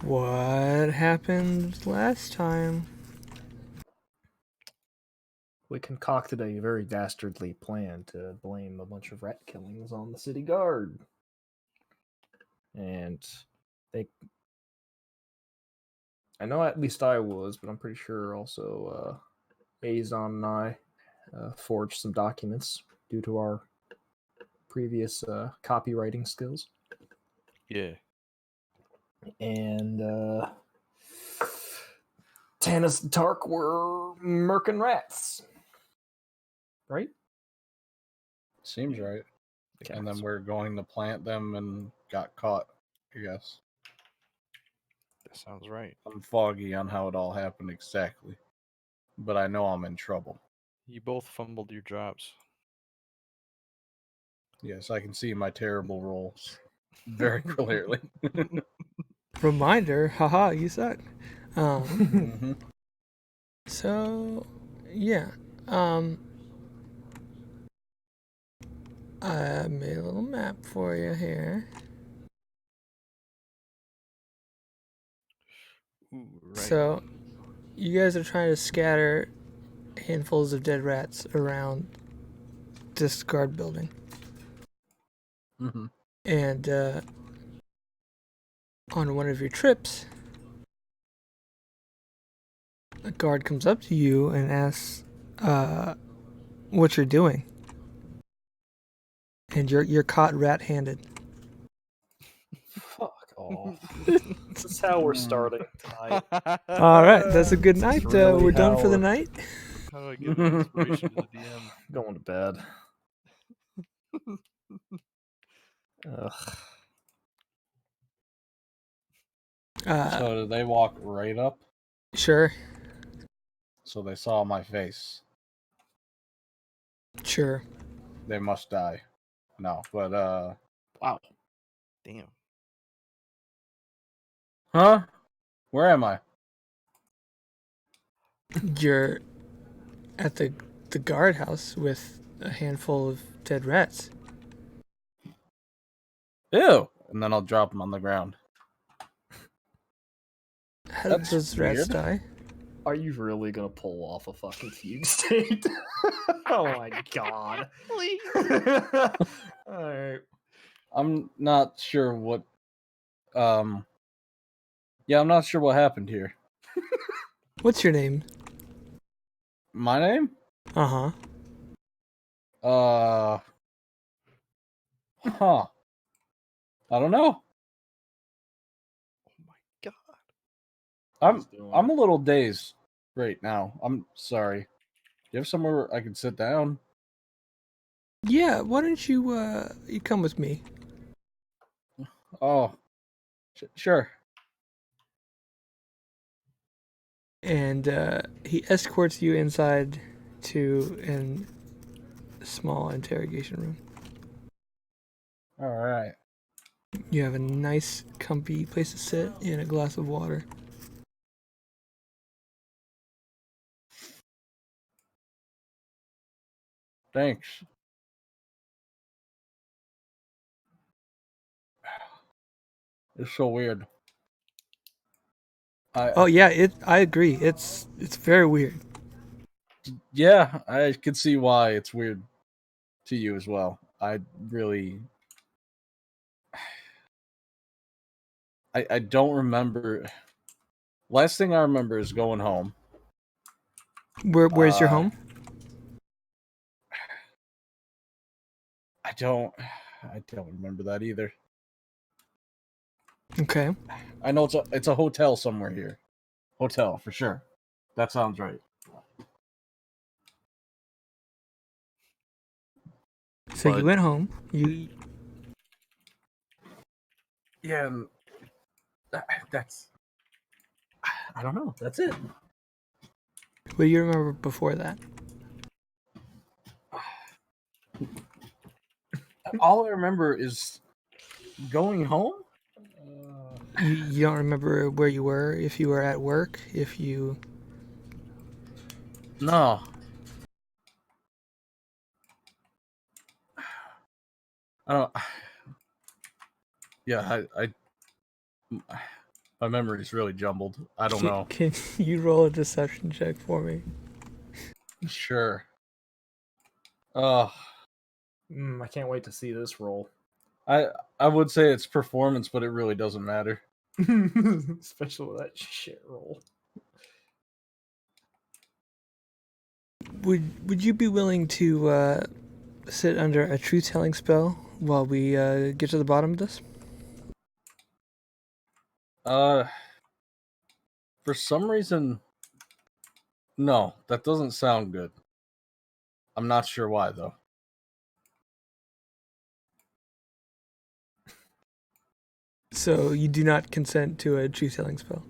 What happened last time? We concocted a very dastardly plan to blame a bunch of rat killings on the city guard. And I know at least I was, but I'm pretty sure also Azon and I forged some documents due to our previous copywriting skills. Yeah. And Tanis and Tark were murking rats. Right? Seems right. Okay. And then we're going to plant them and got caught, I guess. That sounds right. I'm foggy on how it all happened exactly. But I know I'm in trouble. You both fumbled your jobs. Yes, I can see my terrible roles very clearly. Reminder, haha, you suck. Mhm. So, yeah. I made a little map for you here. Ooh, right. So, you guys are trying to scatter handfuls of dead rats around this guard building. Mhm. And on one of your trips, a guard comes up to you and asks what you're doing. And you're caught rat-handed. Fuck off. This is how we're starting tonight. All right, that's a good night. really We're done how- for the night. How do I give an inspiration to the DM? Going to bed. Ugh. So did they walk right up? Sure, So they saw my face. sure. They must die. No, but Wow. Damn. huh? Where am I? You're at the guardhouse with a handful of dead rats. Ew! And then I'll drop them on the ground. How did That's those rats weird. die? Are you really gonna pull off a fucking fugue state? Oh my god. Please. Alright. I'm not sure what yeah, I'm not sure what happened here. What's your name? My name? Uh-huh. Huh. I don't know. Oh my god. I'm a little dazed right now. I'm sorry. You have somewhere I can sit down? Yeah, why don't you you come with me? Oh, sure. And he escorts you inside to a small interrogation room. All right. You have a nice, comfy place to sit and a glass of water. Thanks. It's so weird. Oh yeah, I agree. It's very weird. Yeah, I could see why it's weird to you as well. I really I don't remember. Last thing I remember is going home. Where's your home? I don't remember that either. Okay. I know it's a hotel somewhere here. Hotel for sure. That sounds right. So you went home. Yeah, and that's I don't know. That's it. What do you remember before that? All I remember is going home. You don't remember where you were, if you were at work, if you... No. I don't. Yeah, My memory's really jumbled. I don't know. Can you roll a deception check for me? Sure. I can't wait to see this roll. I would say it's performance, but it really doesn't matter. Especially with that shit roll. Would you be willing to sit under a truth-telling spell while we get to the bottom of this? For some reason, no, that doesn't sound good. I'm not sure why though. So you do not consent to a truth-telling spell?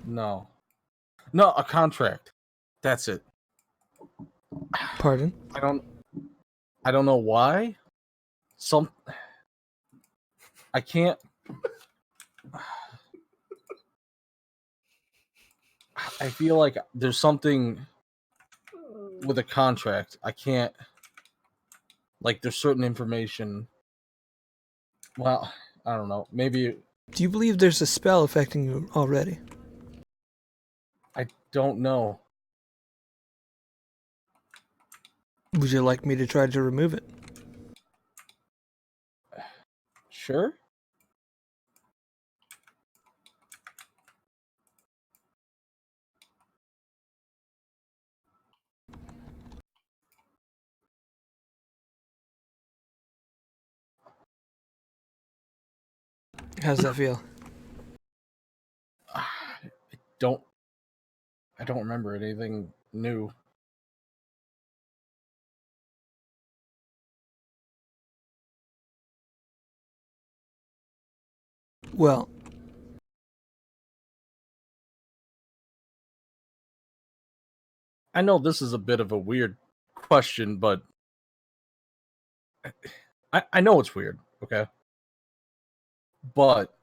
No, a contract. That's it. Pardon? I don't know why. I can't. I feel like there's something with a contract. I can't. Like, there's certain information. Well, I don't know. Maybe. Do you believe there's a spell affecting you already? I don't know. Would you like me to try to remove it? Sure. How's that feel? I don't remember anything new. Well, I know this is a bit of a weird question, but I know it's weird, okay? But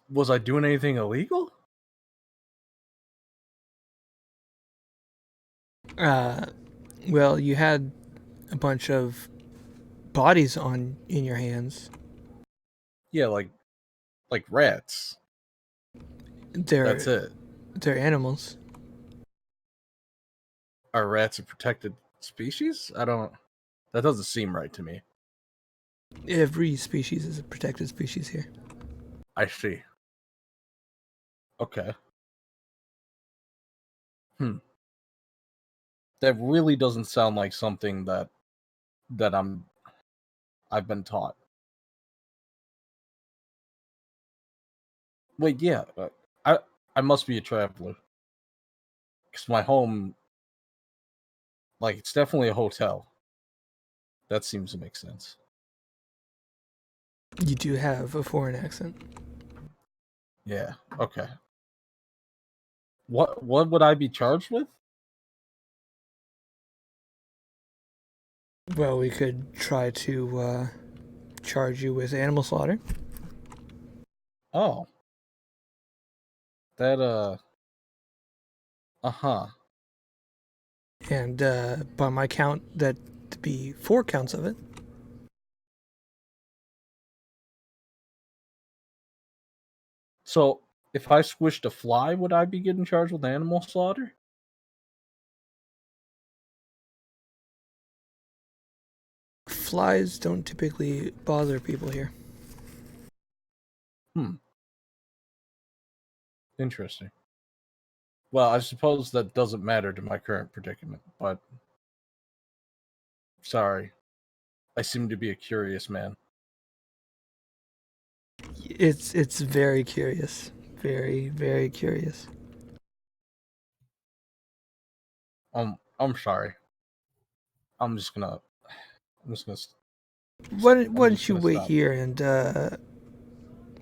was I doing anything illegal? well, you had a bunch of bodies in your hands. Yeah, like rats. That's it. They're animals. Are rats a protected species? That doesn't seem right to me. Every species is a protected species here. I see. Okay. That really doesn't sound like something that I've been taught. Wait, yeah. I must be a traveler. Because my home, like, it's definitely a hotel. That seems to make sense. You do have a foreign accent. Yeah, okay. What would I be charged with? Well, we could try to charge you with animal slaughter. Oh. That, uh-huh. And by my count, that'd be 4 counts of it. So, if I squished a fly, would I be getting charged with animal slaughter? Flies don't typically bother people here. Interesting. Well, I suppose that doesn't matter to my current predicament, but sorry. I seem to be a curious man. It's very curious. Very, very curious. I'm sorry. I'm just gonna Why I'm don't just you gonna wait stop. here and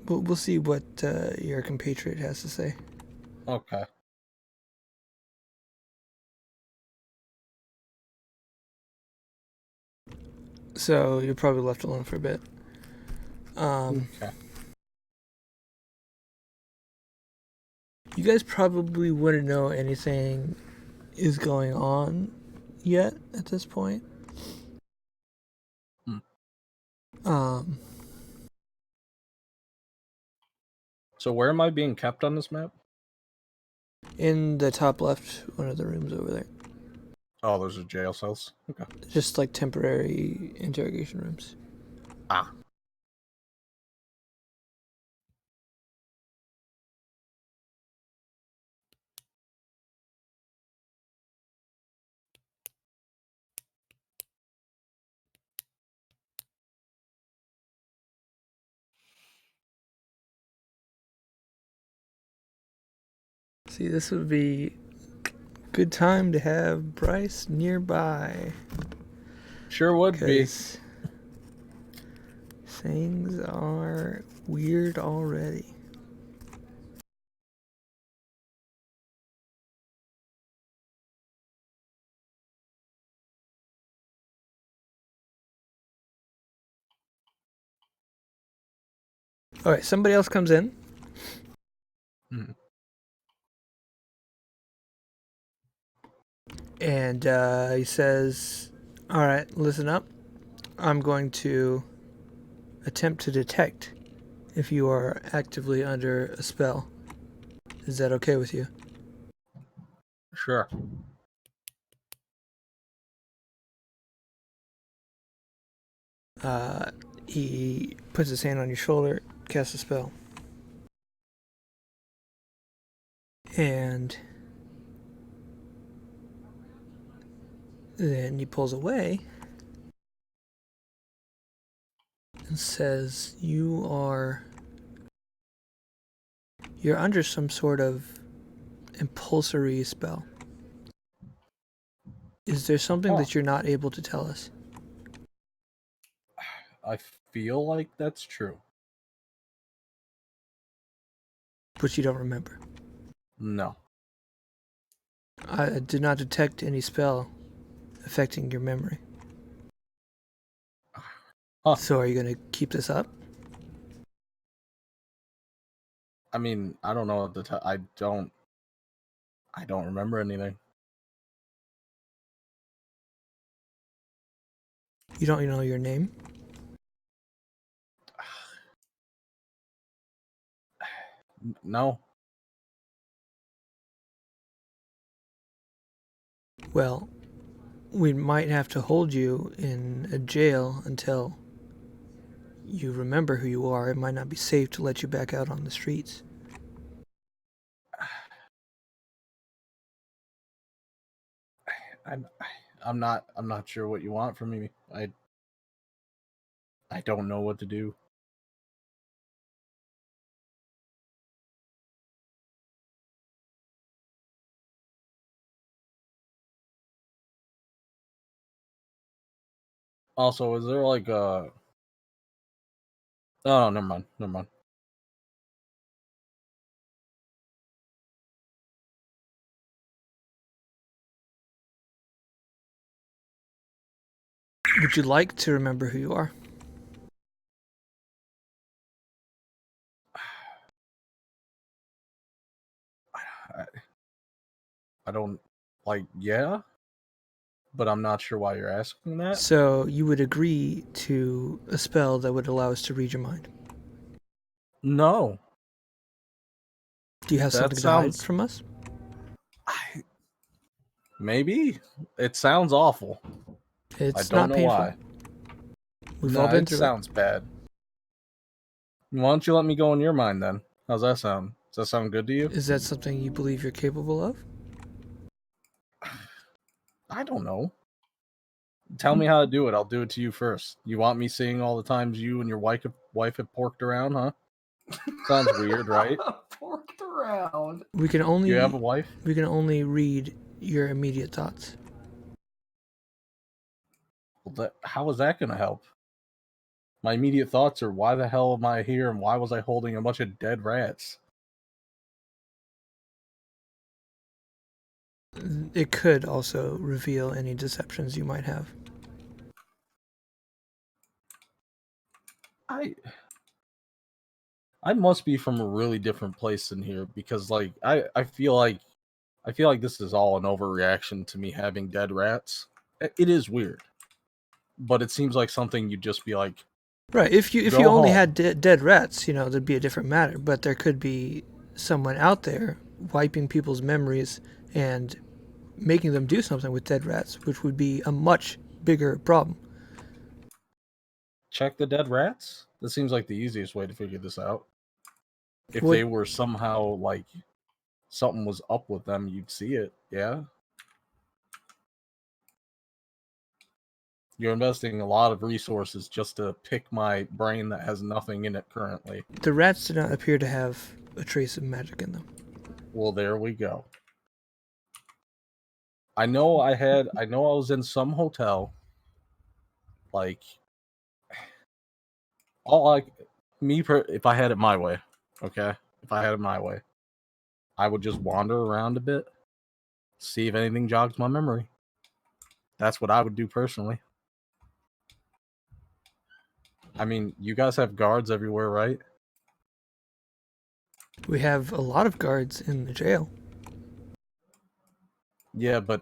we'll see what your compatriot has to say. Okay. So you're probably left alone for a bit. Okay. You guys probably wouldn't know anything is going on yet at this point. So where am I being kept on this map? In the top left, one of the rooms over there. Oh, those are jail cells. Okay. Just like temporary interrogation rooms. Ah. See, this would be good time to have Bryce nearby. Sure would be. Because things are weird already. All right, somebody else comes in. Hmm. And he says, all right, listen up. I'm going to attempt to detect if you are actively under a spell. Is that okay with you? Sure. He puts his hand on your shoulder, casts a spell. And then he pulls away and says, you're under some sort of impulsory spell. Is there something that you're not able to tell us? I feel like that's true. But you don't remember. No. I did not detect any spell affecting your memory. Huh. So are you going to keep this up? I mean, I don't know at the time. I don't remember anything. You don't know your name? No. Well, we might have to hold you in a jail until you remember who you are. It might not be safe to let you back out on the streets. I'm not sure what you want from me. I don't know what to do. Also, is there like a... Oh, never mind. Never mind. Would you like to remember who you are? I don't yeah, but I'm not sure why you're asking that. So you would agree to a spell that would allow us to read your mind. No. Do you have That something sounds- to hide from us? Maybe. It sounds awful. It's I don't not know painful. why. We've all been it through sounds bad. Why don't you let me go in your mind then? How's that sound? Does that sound good to you? it. Is that something you believe you're capable of? I don't know. Tell me how to do it. I'll do it to you first. You want me seeing all the times you and your wife have porked around, huh? Sounds weird, right? Porked around. We can only You have a wife? we can only read your immediate thoughts. Well, how is that going to help? My immediate thoughts are, why the hell am I here and why was I holding a bunch of dead rats? It could also reveal any deceptions you might have. I must be from a really different place than here because I feel like this is all an overreaction to me having dead rats. It is weird. But it seems like something you'd just be like, Right. If you Go only home. had dead rats, there'd be a different matter. But there could be someone out there wiping people's memories and making them do something with dead rats, which would be a much bigger problem. Check the dead rats? That seems like the easiest way to figure this out. If Would- they were somehow like something was up with them, you'd see it, yeah? You're investing a lot of resources just to pick my brain that has nothing in it currently. The rats do not appear to have a trace of magic in them. Well, there we go. I know I was in some hotel. Like, if I had it my way, okay? If I had it my way, I would just wander around a bit, see if anything jogs my memory. That's what I would do personally. I mean, you guys have guards everywhere, right? We have a lot of guards in the jail. Yeah, but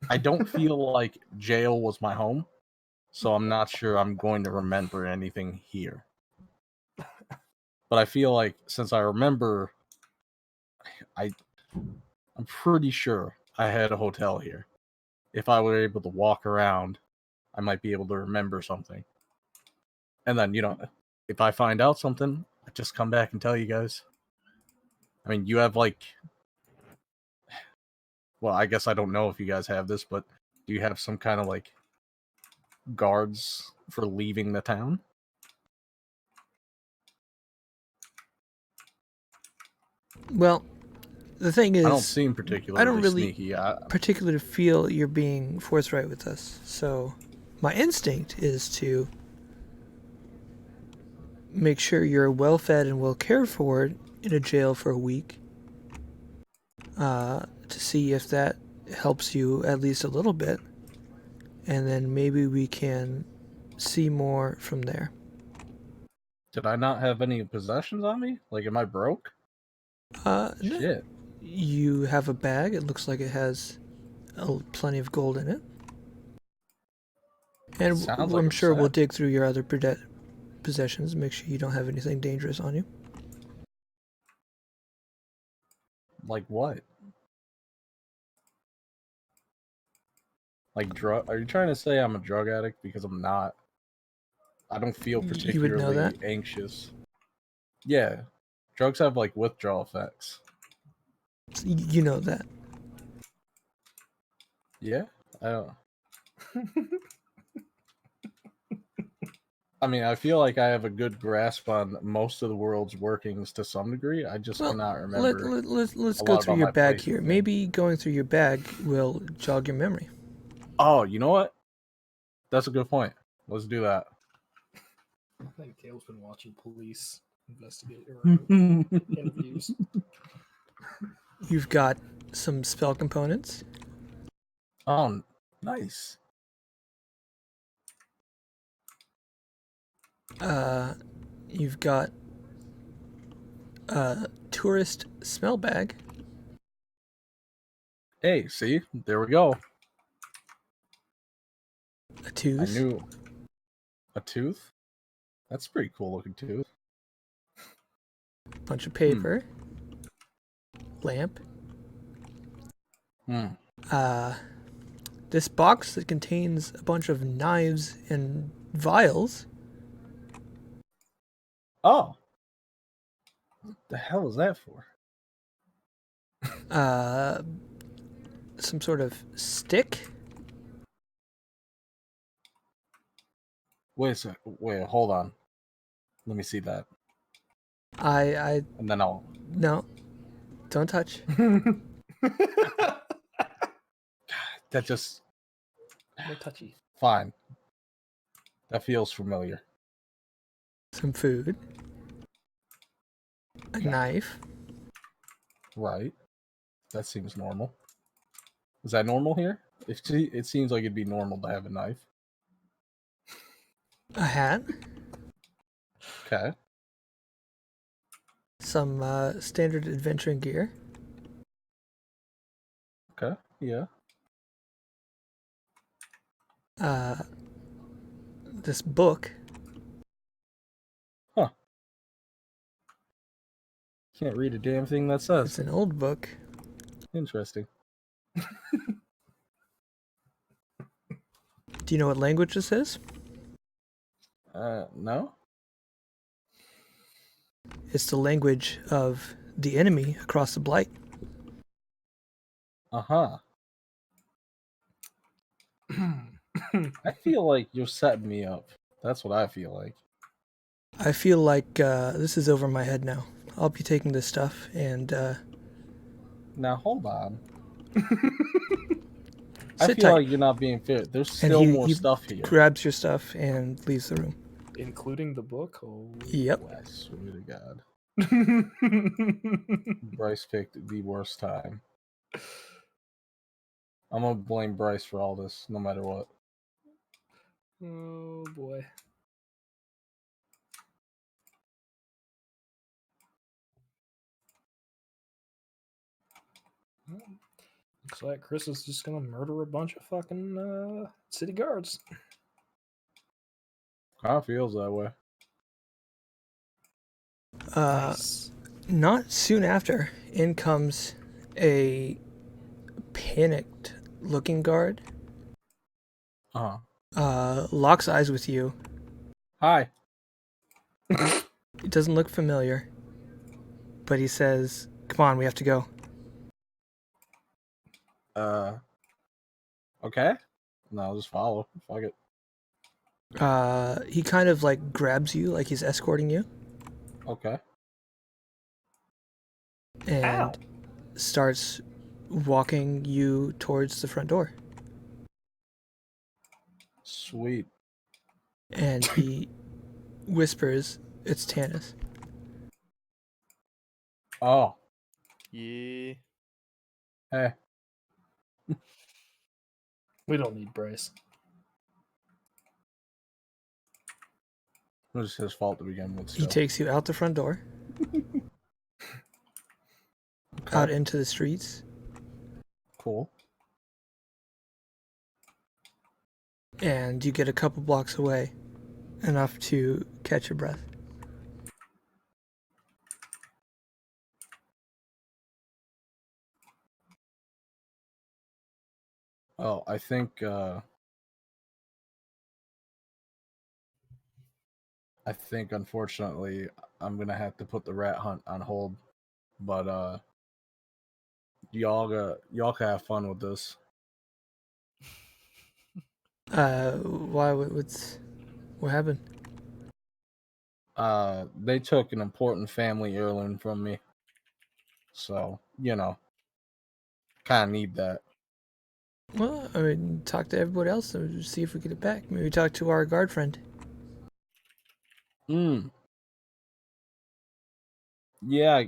I don't feel like jail was my home, so I'm not sure I'm going to remember anything here. But I feel like since I remember, I'm pretty sure I had a hotel here. If I were able to walk around, I might be able to remember something. And then, if I find out something, I just come back and tell you guys. I mean, you have well, I guess I don't know if you guys have this, but do you have some kind of guards for leaving the town? Well, the thing is, I don't seem I particularly don't really sneaky. particularly feel you're being forthright with us. So my instinct is to make sure you're well fed and well cared for in a jail for a week, to see if that helps you at least a little bit, and then maybe we can see more from there. Did I not have any possessions on me? Like, am I broke? No, Shit. you have a bag. It looks like it has plenty of gold in it. And Sounds like I'm a sure we'll set. dig through your other possessions, make sure you don't have anything dangerous on you. Like what? Like drug? Are you trying to say I'm a drug addict? Because I'm not. I don't feel You would know particularly that? anxious. Yeah, drugs have withdrawal effects. You know that. Yeah, I don't. I mean, I feel like I have a good grasp on most of the world's workings to some degree. I just Well, cannot remember. let's a go lot through about your my bag place here. with Maybe going through your bag will jog your memory. Oh, you know what? That's a good point. Let's do that. I think Kale's been watching police investigate or oh, interviews. You've got some spell components. nice. You've got a tourist smell bag. Hey, see? There we go. A tooth. I knew. A tooth? That's a pretty cool looking tooth. Bunch of paper. Lamp. This box that contains a bunch of knives and vials. Oh. What the hell is that for? Some sort of stick. Wait a sec. Wait, hold on. Let me see that. I And then I'll. no, don't touch. That just. No touchy. Fine. That feels familiar. Some food. A knife. Right. That seems normal. Is that normal here? It seems like it'd be normal to have a knife. A hat. Okay. Some standard adventuring gear. Okay. Yeah. This book. Can't read a damn thing that says. It's an old book. Interesting. Do you know what language this is? No? It's the language of the enemy across the Blight. Uh-huh. I feel like you're setting me up. That's what I feel like. I feel like this is over my head now. I'll be taking this stuff and Now, hold on. I sit feel tight. like you're not being fair. There's And still more stuff here. grabs your stuff and leaves the room. Including the book? Oh, Yep. I swear to God. Bryce picked the worst time. I'm gonna blame Bryce for all this, no matter what. Oh boy. Well, looks like Chris is just gonna murder a bunch of fucking city guards. Kind of feels that way. Nice. Not soon after, in comes a panicked looking guard, locks eyes with you. Hi. It doesn't look familiar, but he says, "Come on, we have to go." Okay. No, I'll just follow. Fuck it. He kind of like grabs you, like he's escorting you, Okay. and Ow. starts walking you towards the front door. Sweet. And he whispers, "It's Tanis." Oh. Yeah. Hey. We don't need Bryce. It was his fault to begin with. He Still. takes you out the front door, out into the streets, Cool. and you get a couple blocks away, enough to catch your breath. Oh, I think unfortunately I'm gonna have to put the rat hunt on hold. But y'all can have fun with this. Why? What happened? They took an important family heirloom from me. So, kind of need that. Well, I mean, talk to everybody else and see if we get it back. Maybe talk to our guard friend. Yeah,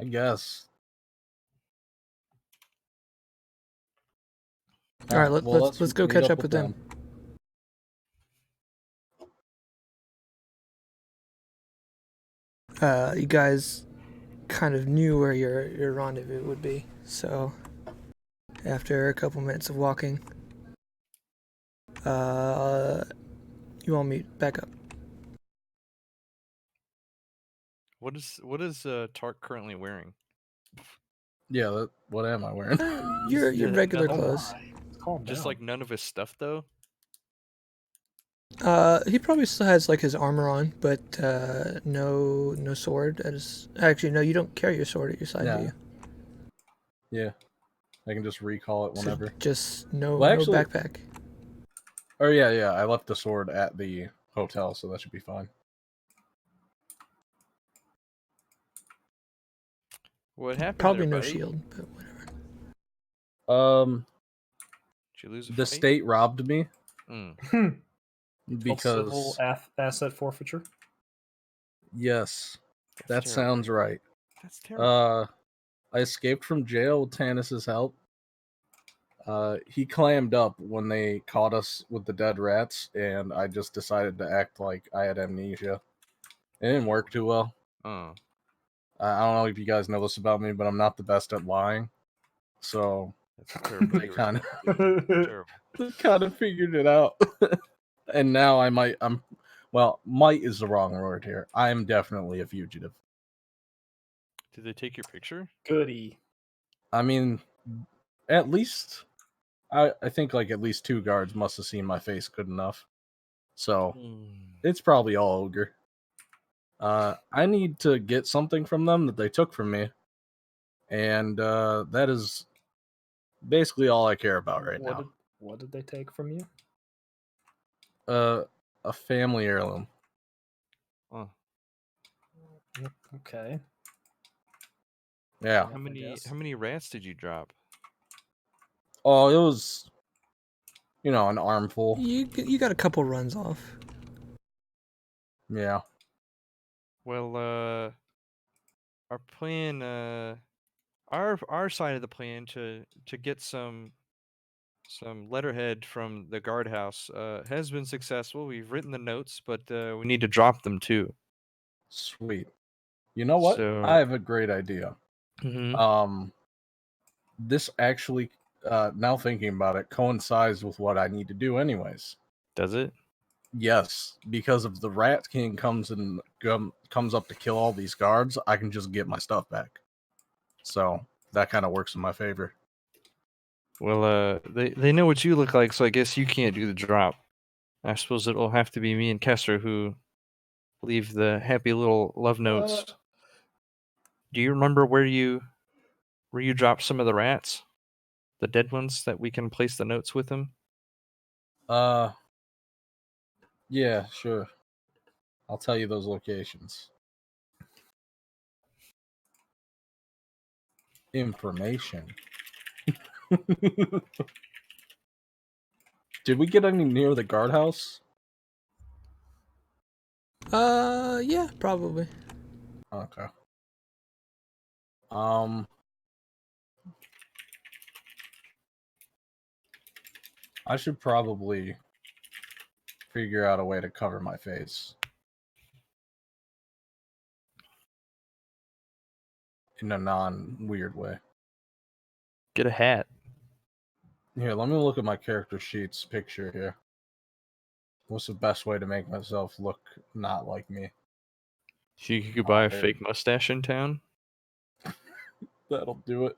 I guess. All right, let's go meet catch up with them. You guys kind of knew where your rendezvous would be, so after a couple minutes of walking, you all meet back up. What is Tark currently wearing? Yeah, what am I wearing? Your Yeah, regular nothing. clothes. Calm Just down. like none of his stuff though. He probably still has like his armor on, but no sword at his. Actually, no, you don't carry your sword at your side, do you? Yeah, I can just recall it So whenever. just no actually- backpack. Oh yeah, I left the sword at the hotel, so that should be fine. What happened? Probably there, no buddy? shield, but whatever. Did you lose a The fight? state robbed me Mm. Civil because asset forfeiture. yes, That's that terrible. sounds right. That's terrible. I escaped from jail with Tanis's help. He clammed up when they caught us with the dead rats, and I just decided to act like I had amnesia. It didn't work too well. Oh. I don't know if you guys know this about me, but I'm not the best at lying. So That's terrible. I kind Terrible. of figured it out. And now might is the wrong word here. I am definitely a fugitive. Did they take your picture? Goody. I mean, at least I think like at least 2 guards must have seen my face good enough. So it's probably all ogre. I need to get something from them that they took from me, and that is basically all I care about right now. What did they take from you? A family heirloom. Oh. Okay. Yeah. How many rats did you drop? Oh, it was, an armful. You got a couple runs off. Yeah. Well, our plan, our side of the plan to get some letterhead from the guardhouse has been successful. We've written the notes, but we need to drop them too. Sweet. You know what? So, I have a great idea. Mhm. This actually, now thinking about it, coincides with what I need to do anyways. Does it? Yes, because if the Rat King comes up to kill all these guards, I can just get my stuff back. So that kind of works in my favor. Well, they know what you look like, so I guess you can't do the drop. I suppose it'll have to be me and Kester who leave the happy little love notes. Do you remember where you dropped some of the rats? The dead ones that we can place the notes with them? Yeah, sure. I'll tell you those locations. Information. Did we get any near the guardhouse? Yeah, probably. Okay. I should probably figure out a way to cover my face. In a non-weird way. Get a hat. Here, let me look at my character sheet's picture here. What's the best way to make myself look not like me? So you could buy a there. fake mustache in town? That'll do it.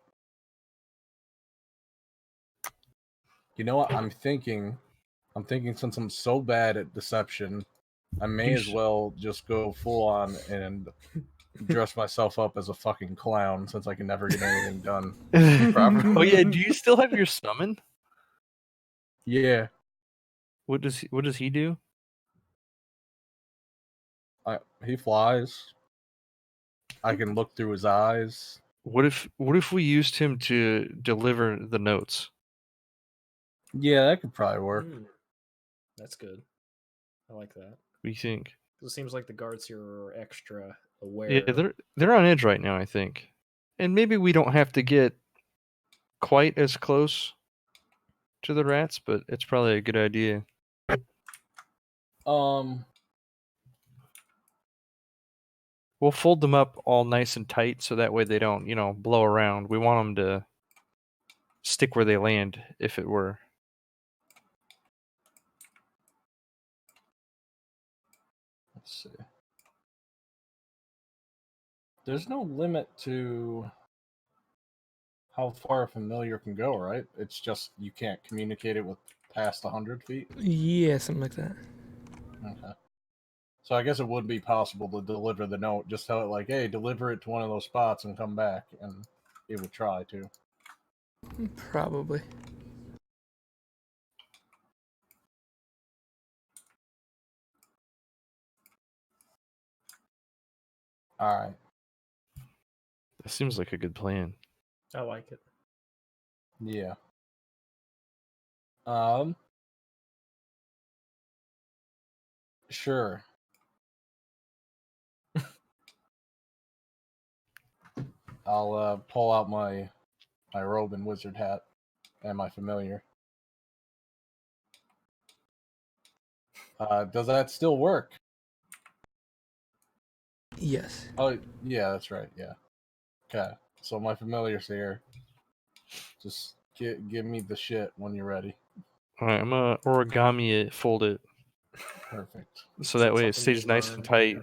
You know what? I'm thinking since I'm so bad at deception, I may as well just go full on and dress myself up as a fucking clown since I can never get anything done. Oh yeah, do you still have your summon? Yeah. What does he do? He flies. I can look through his eyes. What if we used him to deliver the notes? Yeah, that could probably work. That's good. I like that. What do you think? It seems like the guards here are extra aware. Yeah, they're on edge right now, I think. And maybe we don't have to get quite as close to the rats, but it's probably a good idea. We'll fold them up all nice and tight so that way they don't, blow around. We want them to stick where they land, if it were. Let's see. There's no limit to how far a familiar can go, right? It's just you can't communicate it with past 100 feet? Yeah, something like that. Okay. So I guess it would be possible to deliver the note, just tell it like, hey, deliver it to one of those spots and come back, and it would try to. Probably. Alright. That seems like a good plan. I like it. Yeah. Sure. I'll pull out my robe and wizard hat and my familiar. Does that still work? Yes. Oh, yeah, that's right, yeah. Okay, so my familiar's here. Just give me the shit when you're ready. Alright, I'm gonna origami it, fold it. Perfect. So that way it stays nice and tight.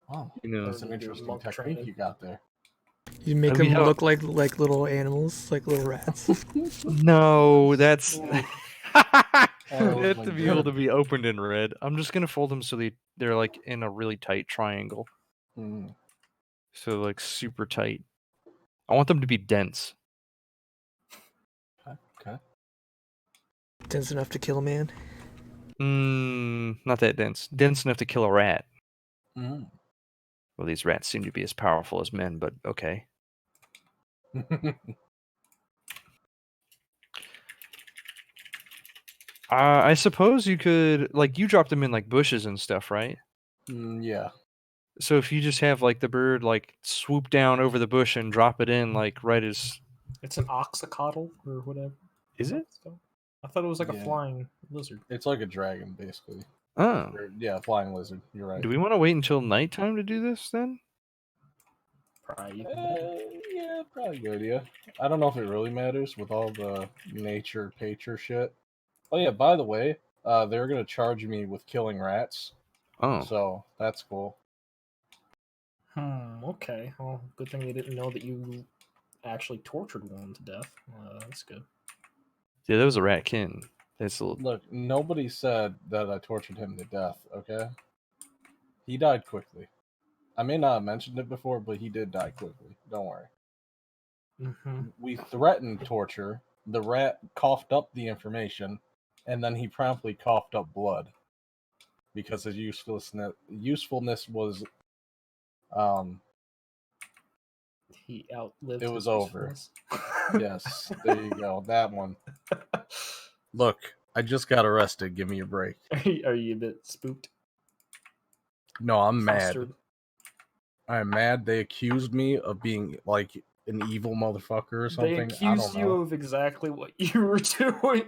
Wow, You know, that's an interesting monk technique training. you got there. You make I mean, them how- look like little animals, like little rats. no, that's Ooh. they Oh, have my to be able to God. be opened and read. I'm just gonna fold them so they're like in a really tight triangle, Mm, so like super tight. I want them to be dense. okay. Dense enough to kill a man. Not that dense. Dense enough to kill a rat. Mm. Well, these rats seem to be as powerful as men, but okay. I suppose you could, like, you drop them in like bushes and stuff, right? Yeah. So if you just have like the bird like swoop down over the bush and drop it in like right as It's an oxycotl or whatever. is it? I thought it was like a Yeah. flying lizard. It's like a dragon, basically. Oh, Or, yeah, flying lizard. You're right. do we want to wait until nighttime to do this then? Probably even better. Yeah, probably a good idea. I don't know if it really matters with all the nature pature shit. Oh yeah, by the way, they're gonna charge me with killing rats, Oh, so that's cool. Okay. Well, good thing they didn't know that you actually tortured one to death. That's good. yeah, that was a ratkin. That's a little. Look, nobody said that I tortured him to death. Okay, he died quickly. I may not have mentioned it before, but he did die quickly. Don't worry. Mm-hmm. We threatened torture. The rat coughed up the information, and then he promptly coughed up blood because his usefulness was He outlived. It his was over. usefulness. yes, there you go, that one. Look, I just got arrested. Give me a break. Are you a bit spooked? No, I'm mad. Flustered? I'm mad. They accused me of being like an evil motherfucker or They something. I accused don't you know. of exactly what you were doing.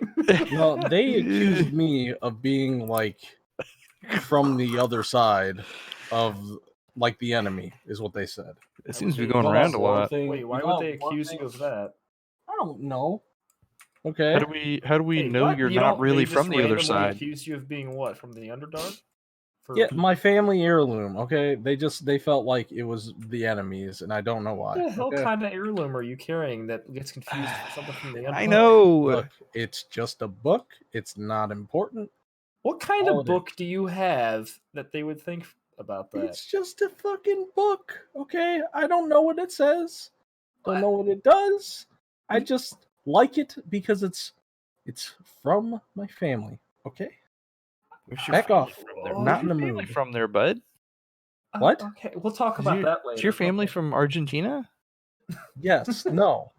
No, they accused me of being like from the other side of like the enemy, is what they said. It seems to be Wait, going You know around that a one lot. thing- Wait, why you know would that they one accuse thing- you of that? I don't know. Okay. How do we Hey, know what? you're You not don't- really they from just the other randomly side? Accuse you of being what, from the Underdark? Yeah, my family heirloom. Okay, they felt like it was the enemies, and I don't know why. What the hell Okay? kind of heirloom are you carrying that gets confused for something from the Underdark? I know. Look, it's just a book. It's not important. What kind all of it book do you have that they would think about that? It's just a fucking book. Okay, I don't know what it says. Don't What? know what it does. I just like it because it's from my family. Okay, Where's your back family off. from there? Oh, Not Where's in your the family mood. from there, bud? What? Okay, we'll talk about that later. Is your family Okay. from Argentina? Yes. No.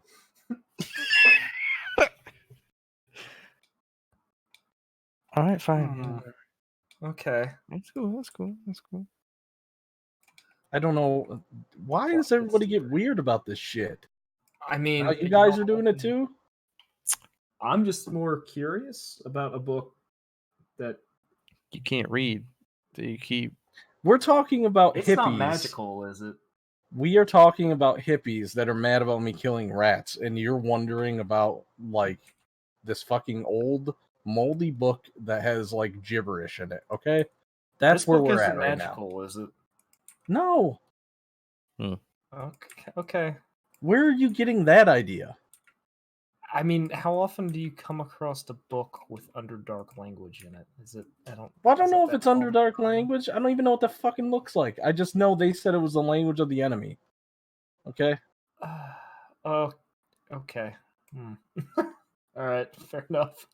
All right, fine. Hmm. Okay. That's cool. That's cool. That's cool. I don't know. Why does everybody get weird about this shit? I mean, Now you guys are doing it too? I'm just more curious about a book that You can't read. So you keep. We're talking about it's hippies. not magical, is it? We are talking about hippies that are mad about me killing rats, and you're wondering about like this fucking old moldy book that has like gibberish in it. Okay, that's This where book we're isn't at right magical, is it? now. No, Okay. where are you getting that idea? I mean, how often do you come across a book with Underdark language in it? Is it? I don't. Well, I don't is know it if that it's common? Underdark language. I don't even know what that fucking looks like. I just know they said it was the language of the enemy. Okay. Oh, okay. All right, fair enough.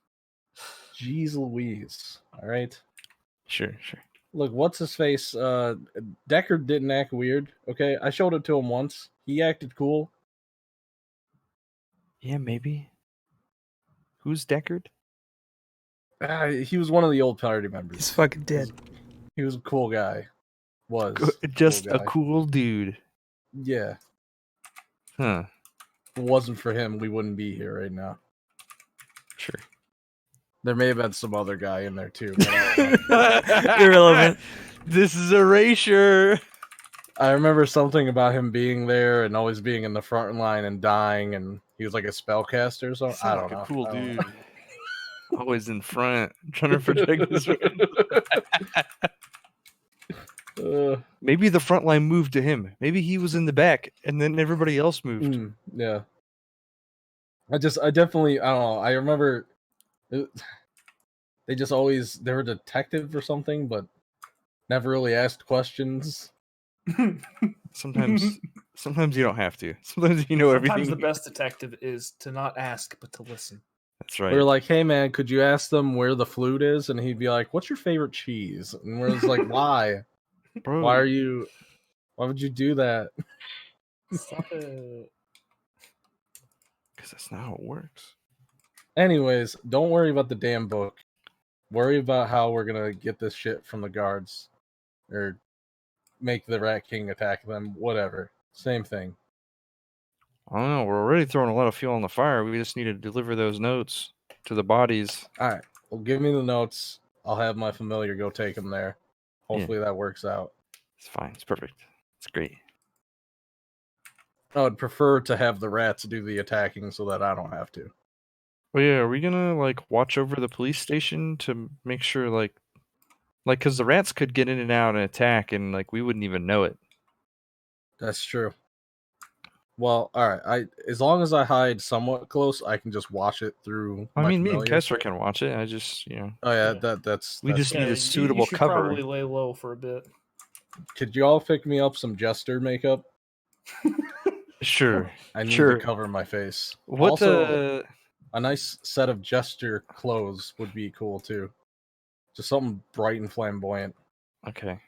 Jeez Louise. All right. Sure. Look, what's his face? Deckard didn't act weird. Okay, I showed it to him once. He acted cool. Yeah, maybe. Who's Deckard? He was one of the old party members. He's fucking dead. He was a cool guy. Just cool a guy. cool dude. Yeah. Huh. If it wasn't for him, we wouldn't be here right now. Sure. There may have been some other guy in there too. But I don't know. Irrelevant. This is erasure. I remember something about him being there and always being in the front line and dying, and he was like a spellcaster or something. I don't know. A cool I don't dude. know. Always in front, trying to protect his friends. Maybe the front line moved to him. Maybe he was in the back, and then everybody else moved. Yeah. I definitely, I don't know. I remember they just always, they were detective or something, but never really asked questions. Sometimes you don't have to. Sometimes you know Sometimes everything. the best detective is to not ask, but to listen. That's right. We were like, hey man, could you ask them where the flute is? And he'd be like, what's your favorite cheese? And we're just like, why? Bro, Why would you do that? Stop it. because that's not how it works. Anyways, don't worry about the damn book. Worry about how we're gonna get this shit from the guards. Or make the Rat King attack them, whatever. Same thing. I don't know. We're already throwing a lot of fuel on the fire. We just need to deliver those notes to the bodies. Alright, well, give me the notes. I'll have my familiar go take them there. Hopefully that works out. It's fine. It's perfect. It's great. I would prefer to have the rats do the attacking so that I don't have to. Well, yeah. Are we gonna watch over the police station to make sure because the rats could get in and out and attack, and we wouldn't even know it. That's true. Well, alright. As long as I hide somewhat close, I can just watch it through I my mean, me and familiar. Kessler can watch it. I just, Oh yeah, Yeah. that's We just need a suitable you should cover. probably lay low for a bit. Could you all pick me up some jester makeup? Sure. I need Sure. to cover my face. What Also, a nice set of jester clothes would be cool too. Just something bright and flamboyant. Okay.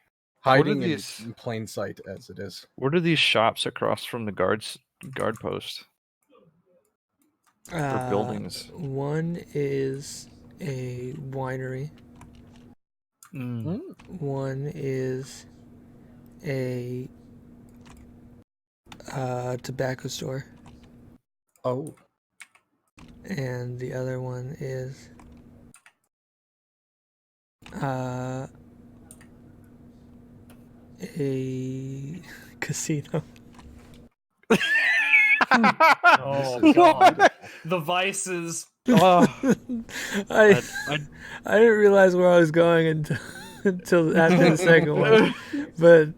Hiding these- in plain sight as it is. What are these shops across from the guard post? Or buildings? One is a winery. One is a tobacco store. Oh. And the other one is a casino. Oh god. The vices. Oh, I didn't realize where I was going until after the second one, but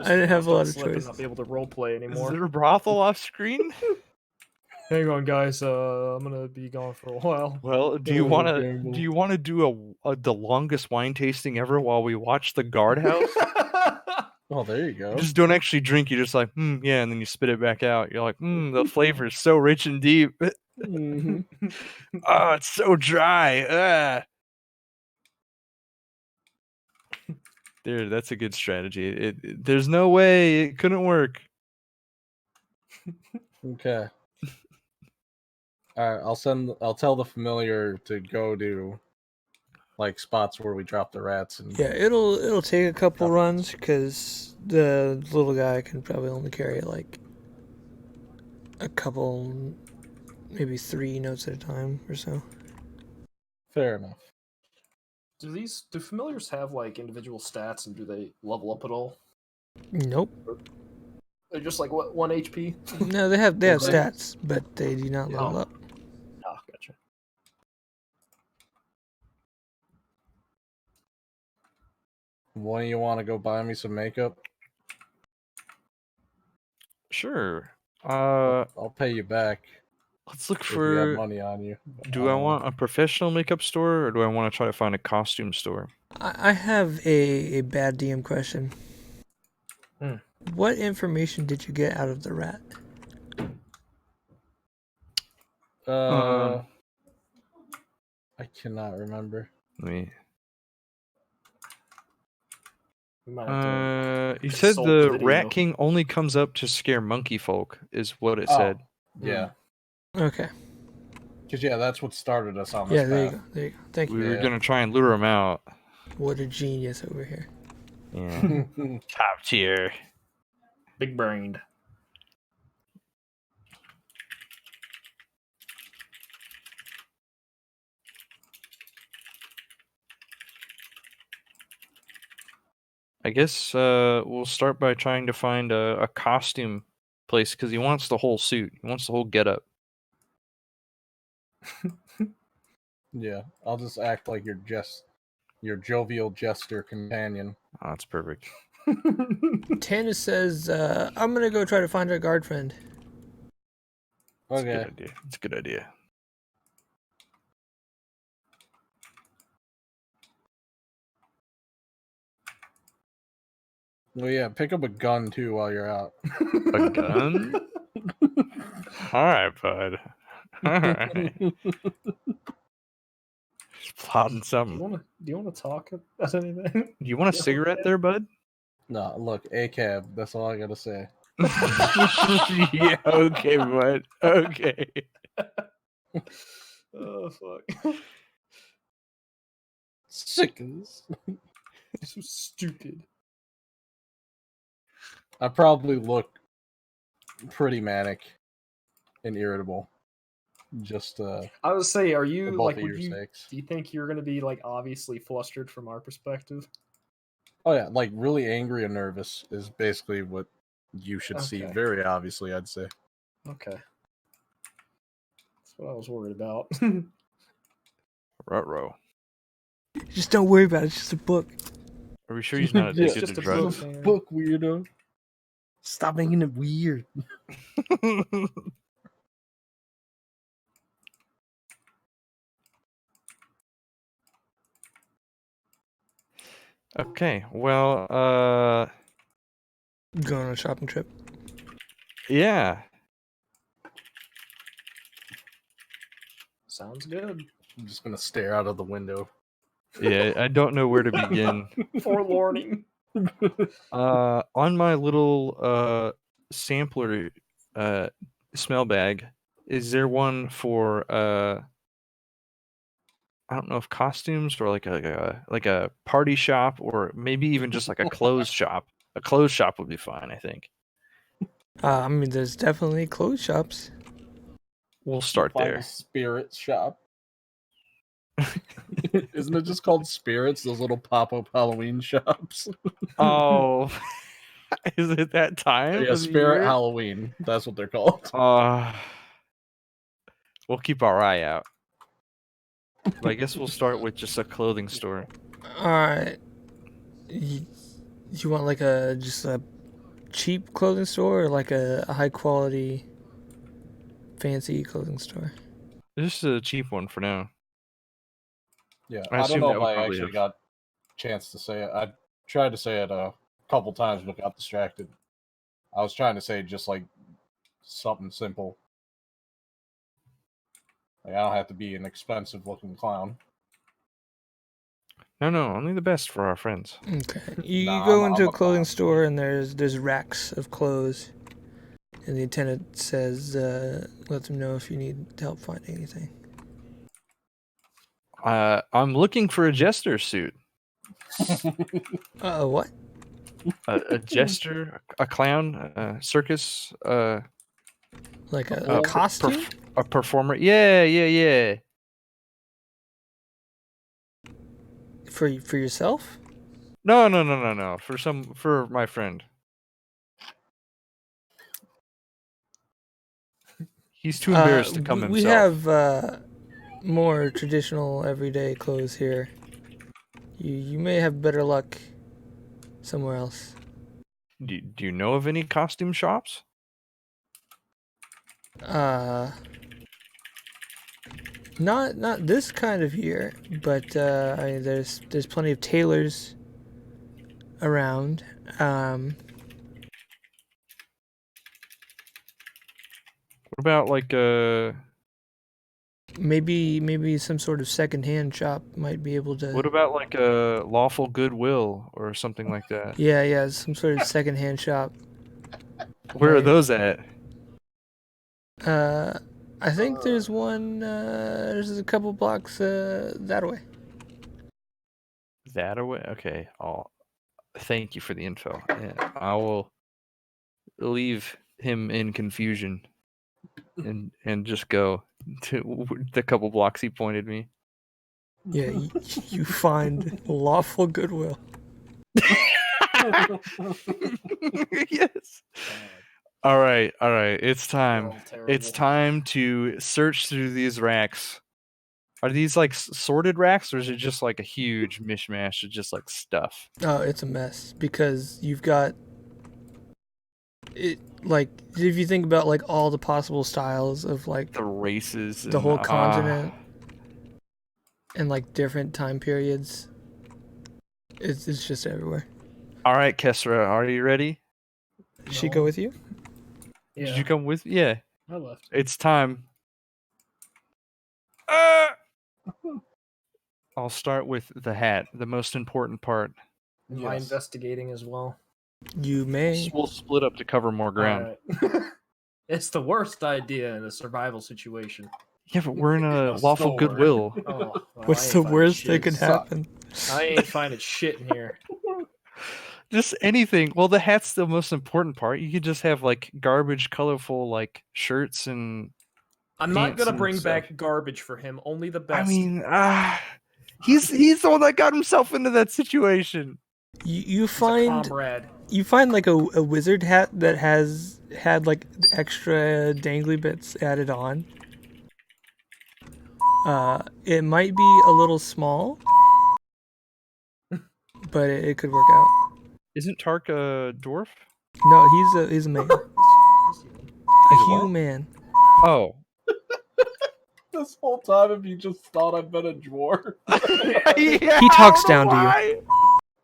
I didn't have a lot of choices. Not be able to roleplay Is anymore. there a brothel off screen? Hang on, guys. I'm gonna be gone for a while. Well, do you want to do the longest wine tasting ever while we watch the guardhouse? Oh, there you go. You just don't actually drink. You just yeah, and then you spit it back out. You're like, the flavor is so rich and deep. Mm-hmm. Oh, it's so dry. Dude, that's a good strategy. There's no way it couldn't work. Okay. Alright, I'll tell the familiar to go to spots where we drop the rats and Yeah, it'll take a couple runs because the little guy can probably only carry a couple, maybe 3 notes at a time or so. fair enough. Do familiars have individual stats, and do they level up at all? Nope. They're just 1 HP. No, they have stats, but they do not level up. Ah, gotcha. One of you want to go buy me some makeup? Sure. I'll pay you back Let's look if you have for. money on you. Do I want a professional makeup store, or do I want to try to find a costume store? I have a bad DM question. What information did you get out of the rat? I cannot remember. Let me. We might have to He said consult the video. Rat King only comes up to scare monkey folk, is what it said. Yeah. Okay. Because, that's what started us on this Yeah, there you path. go. There you go. Thank We you. were gonna try and lure him out. What a genius over here. Yeah. Top tier. Big brained. I guess we'll start by trying to find a costume place because he wants the whole suit. He wants the whole getup. Yeah, I'll just act like your jovial jester companion. Oh, that's perfect. Tannis says, I'm gonna go try to find our guard friend. It's a Okay. good idea. It's a good idea. Well, yeah, pick up a gun too while you're out. A gun? All right, bud. All right. Just plotting something. Do you want to talk about anything? You want a cigarette there, bud? No, look, a cab. That's all I gotta say. Yeah, okay, bud. Okay. Oh fuck! Sickens. So stupid. I probably look pretty manic and irritable. Just I would say, are for you both like? of Would your you? sakes. Do you think you're gonna be like obviously flustered from our perspective? Oh yeah, like really angry and nervous is basically what you should see. Okay. Very obviously, I'd say. Okay. That's what I was worried about. Ruh-roh. Just don't worry about it. It's just a book. Are we sure he's not Yeah, addicted just to a drugs? book. Man. Book weirdo. Stop making it weird. Okay, well, Going on a shopping trip. yeah. Sounds good. I'm just gonna stare out of the window. Yeah, I don't know where to begin. Forewarning. On my little sampler smell bag, is there one for I don't know if costumes or like a party shop or maybe even just like a clothes shop. A clothes shop would be fine, I think. I mean, there's definitely clothes shops. We'll start Find there. a spirits shop. Isn't it just called spirits? Those little pop-up Halloween shops. Oh, is it that time? Yeah, of the Spirit year? Halloween. That's what they're called. We'll keep our eye out. But I guess we'll start with just a clothing store. Alright. You want like just a cheap clothing store or like a high quality fancy clothing store? Just a cheap one for now. Yeah, I I don't assume know that if would I probably actually have- got a chance to say it. I tried to say it a couple times but got distracted. I was trying to say just like something simple. Like, I don't have to be an expensive looking clown. No, only the best for our friends. Okay. You Nah, go I'm into a a clothing clown. store and there's racks of clothes. And the attendant says, let them know if you need help finding anything. I'm looking for a jester suit. What? A jester, a clown, a circus, Like a Well, costume? a performer. Yeah. For yourself? No. For my friend. He's too embarrassed to come we himself. have more traditional everyday clothes here. You may have better luck somewhere else. Do you know of any costume shops? Not this kind of year, but I mean, there's plenty of tailors around. What about like Maybe some sort of secondhand shop might be able to. what about like a lawful goodwill or something like that? Yeah, some sort of secondhand shop. Where are Right. those at? I think there's one. There's a couple blocks that way. That away? Okay. Thank you for the info. Yeah, I will leave him in confusion and just go to the couple blocks he pointed me. Yeah, you find lawful goodwill. Yes. All right. It's time. They're all terrible. It's time to search through these racks Are these like sorted racks, or is it just like a huge mishmash of just like stuff? Oh, it's a mess because you've got it. Like, if you think about like all the possible styles of like The races, the and, whole continent and like different time periods, it's just everywhere. All right, Kesra, are you ready? Did she go with you? Yeah, Did you come with? Yeah, I left. it's time. I'll start with the hat, the most important part. Am I Yes. investigating as well? You may. We'll split up to cover more ground. Alright. It's the worst idea in a survival situation. Yeah, but we're in a A lawful store. goodwill. Oh, well, What's I ain't the finding worst that shit. could happen? I ain't finding shit in here. Just anything. Well, the hat's the most important part. You could just have like garbage, colorful like shirts and. I'm not Pants gonna and bring stuff. back garbage for him. Only the best. I mean, he's the one that got himself into that situation. You He's a find comrade. you find like a wizard hat that has had like extra dangly bits added on. It might be a little small, but it could work out. Isn't Tark a dwarf? No, he's a man, a He's a what? human. Oh, This whole time, if you just thought I've been a dwarf. yeah, He talks I don't down know to you.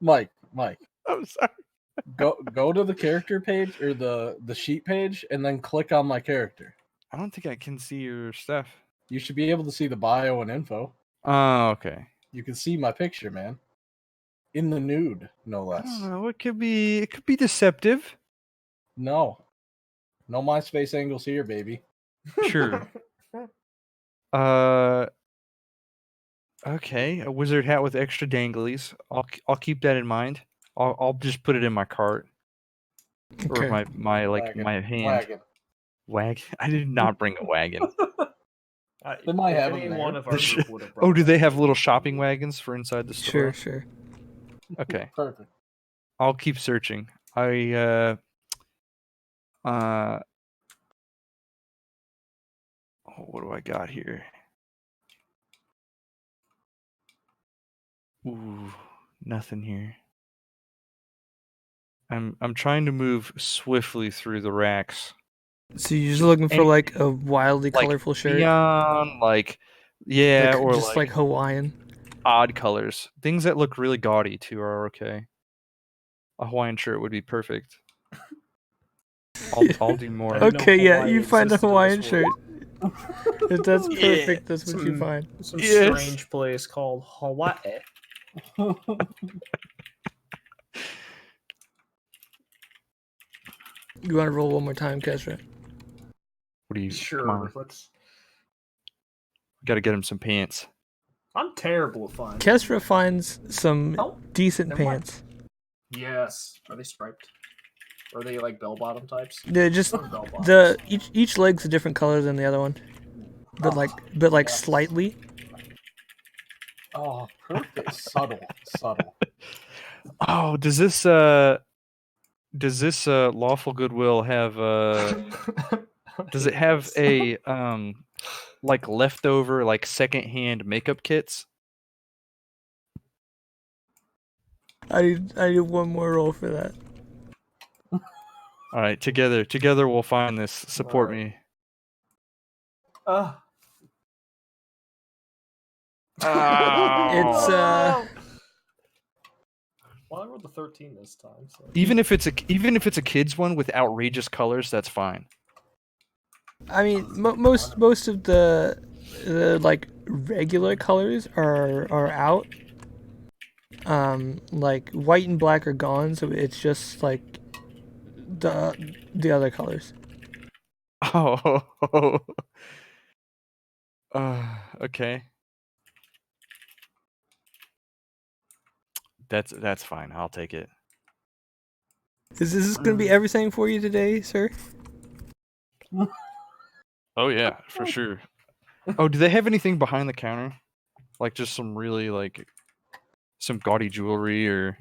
why. Mike, I'm sorry. go to the character page or the sheet page, and then click on my character. I don't think I can see your stuff. You should be able to see the bio and info. Oh, okay. You can see my picture, man. In the nude, no I less. don't know. It could be deceptive. No MySpace angles here, baby. Sure. Okay, a wizard hat with extra danglies. I'll keep that in mind. I'll just put it in my cart or Okay. my like Wagon. my hand. Wagon. Wagon. I did not bring a wagon. They might have them Any there. one of our The group would have brought Oh, do they that. have little shopping wagons for inside the store? Sure. Okay, Perfect. I'll keep searching. Oh, what do I got here? Ooh, nothing here. I'm trying to move swiftly through the racks. So you're just looking for Any- like a wildly Like colorful shirt, neon, yeah, like, or just like Hawaiian. odd colors. Things that look really gaudy too are okay. A Hawaiian shirt would be perfect. I'll do more. I didn't know Okay, yeah, Hawaii you find a existed in Hawaiian this shirt. world. If that's Yeah, perfect, that's what you some- find. Some Yes. strange place called Hawaii. You want to roll one more time, Kesra? What do you? Sure. Come on, Let's. got to get him some pants. I'm terrible at finding. Kesra finds some Oh, decent never mind. pants. Yes. Are they striped? Or are they like bell bottom types? They're just Bell bottoms. the each leg's a different color than the other one, but Oh, like yes. slightly. Oh, perfect. Subtle. Oh, does this lawful goodwill have does it have a like leftover like secondhand makeup kits? I need one more roll for that. All right, together we'll find this. Support Alright. me. It's Well, I rolled the 13 this time. So. Even if it's a kid's one with outrageous colors, that's fine. I mean, most of the like regular colors are out. Like white and black are gone, so it's just like the other colors. Oh. Okay. That's fine. I'll take it. Is this going to be everything for you today, sir? Oh yeah, for sure. Oh, do they have anything behind the counter? Like just some really like some gaudy jewelry or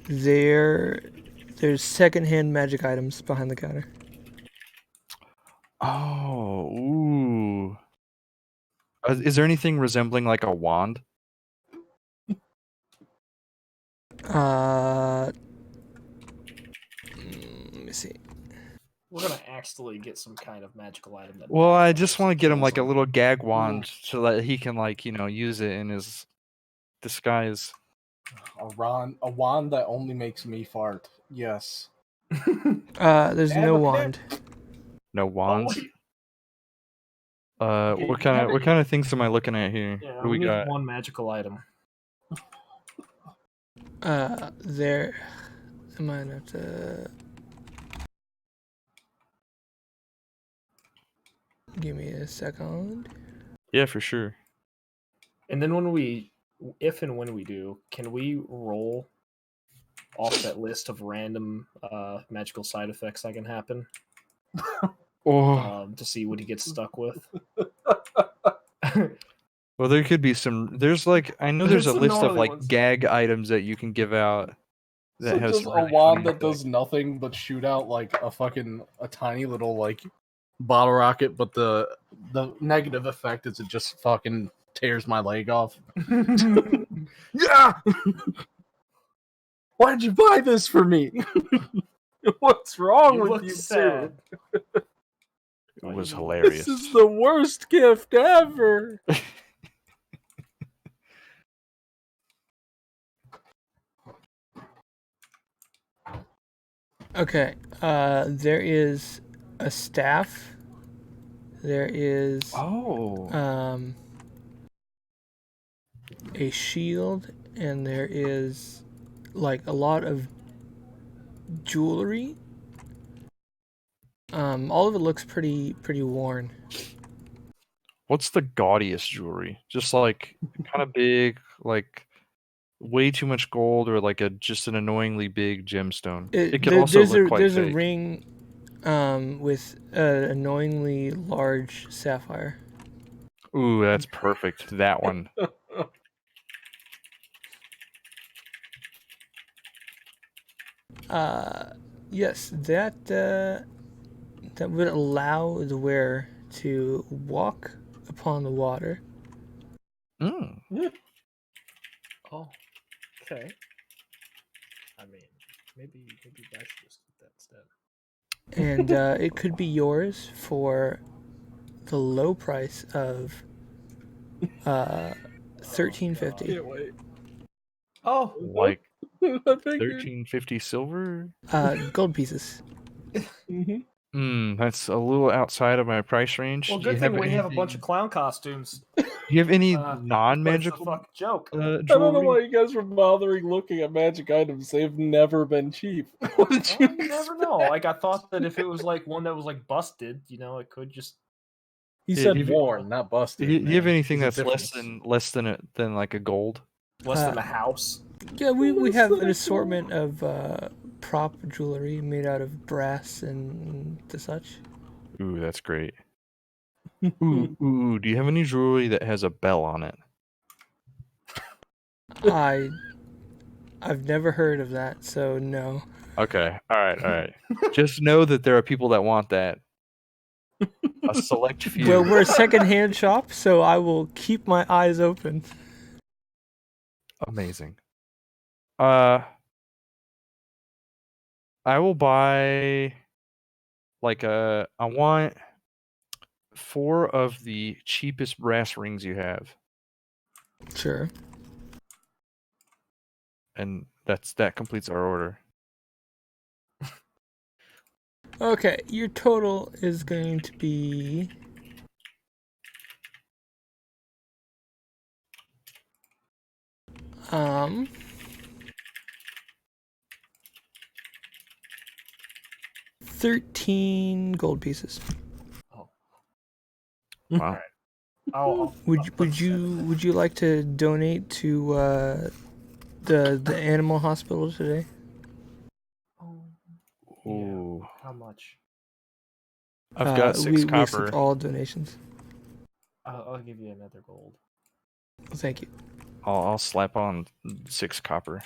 There There's secondhand magic items behind the counter. Oh, ooh. Is there anything resembling like a wand? Let me see. We're gonna actually get some kind of magical item that. Well, I just want to get him kills like a him. little gag wand so that he can use it in his disguise. A wand that only makes me fart. Yes. There's Damn, no look at wand. No wands. wait. What kind of things am I looking at here? Yeah, What do we we need got? one magical item. There. I might have to. Give me a second. Yeah, for sure. And then if and when we do, can we roll off that list of random magical side effects that can happen Oh, to see what he gets stuck with? well, there could be some. There's I know there's a Some list of gnarly ones. gag items that you can give out that So has just some a really wand funny that does nothing but shoot out a tiny little bottle rocket, but the negative effect is it just fucking tears my leg off. Yeah. Why'd you buy this for me? What's wrong You with look you sad. two? It was This hilarious. This is the worst gift ever. Okay. There is a staff. There is Oh. a shield, and there is a lot of jewelry. All of it looks pretty worn. What's the gaudiest jewelry? Just kind of big, way too much gold, or just an annoyingly big gemstone. It could also look quite There's a fake. ring with an annoyingly large sapphire. Ooh, that's perfect. That one. Yes, that would allow the wearer to walk upon the water. Mm. Oh, okay. I mean, maybe I should just get that instead. And it could be yours for the low price of $13.50. Can't wait. Oh, Like I figured. 1350 silver? Gold pieces. That's a little outside of my price range. well, Do you good thing have we have a bunch anything- of clown costumes. Do you have any What's the non-magical fuck joke? I don't know jewelry? why you guys were bothering looking at magic items. They've never been cheap. What did you Well, you never know. I thought that if it was one that was busted, it could just. He Yeah, said if- worn, not busted. Do you have man. anything There's a that's difference. less than like a gold? Less than a house. Yeah, we have an assortment of prop jewelry made out of brass and the such. Ooh, that's great. Ooh, do you have any jewelry that has a bell on it? I've never heard of that, so no. Okay, all right. Just know that there are people that want that. A select few. Well, we're a secondhand shop, so I will keep my eyes open. Amazing. I will buy I want 4 of the cheapest brass rings you have. Sure. And that completes our order. Okay, your total is going to be um 13 gold pieces. Oh. Wow. Would you like to donate to the animal hospital today? Oh, Ooh. yeah. How much? I've got 6 we copper. accept all donations. I'll give you another gold. Thank you. I'll slap on 6 copper.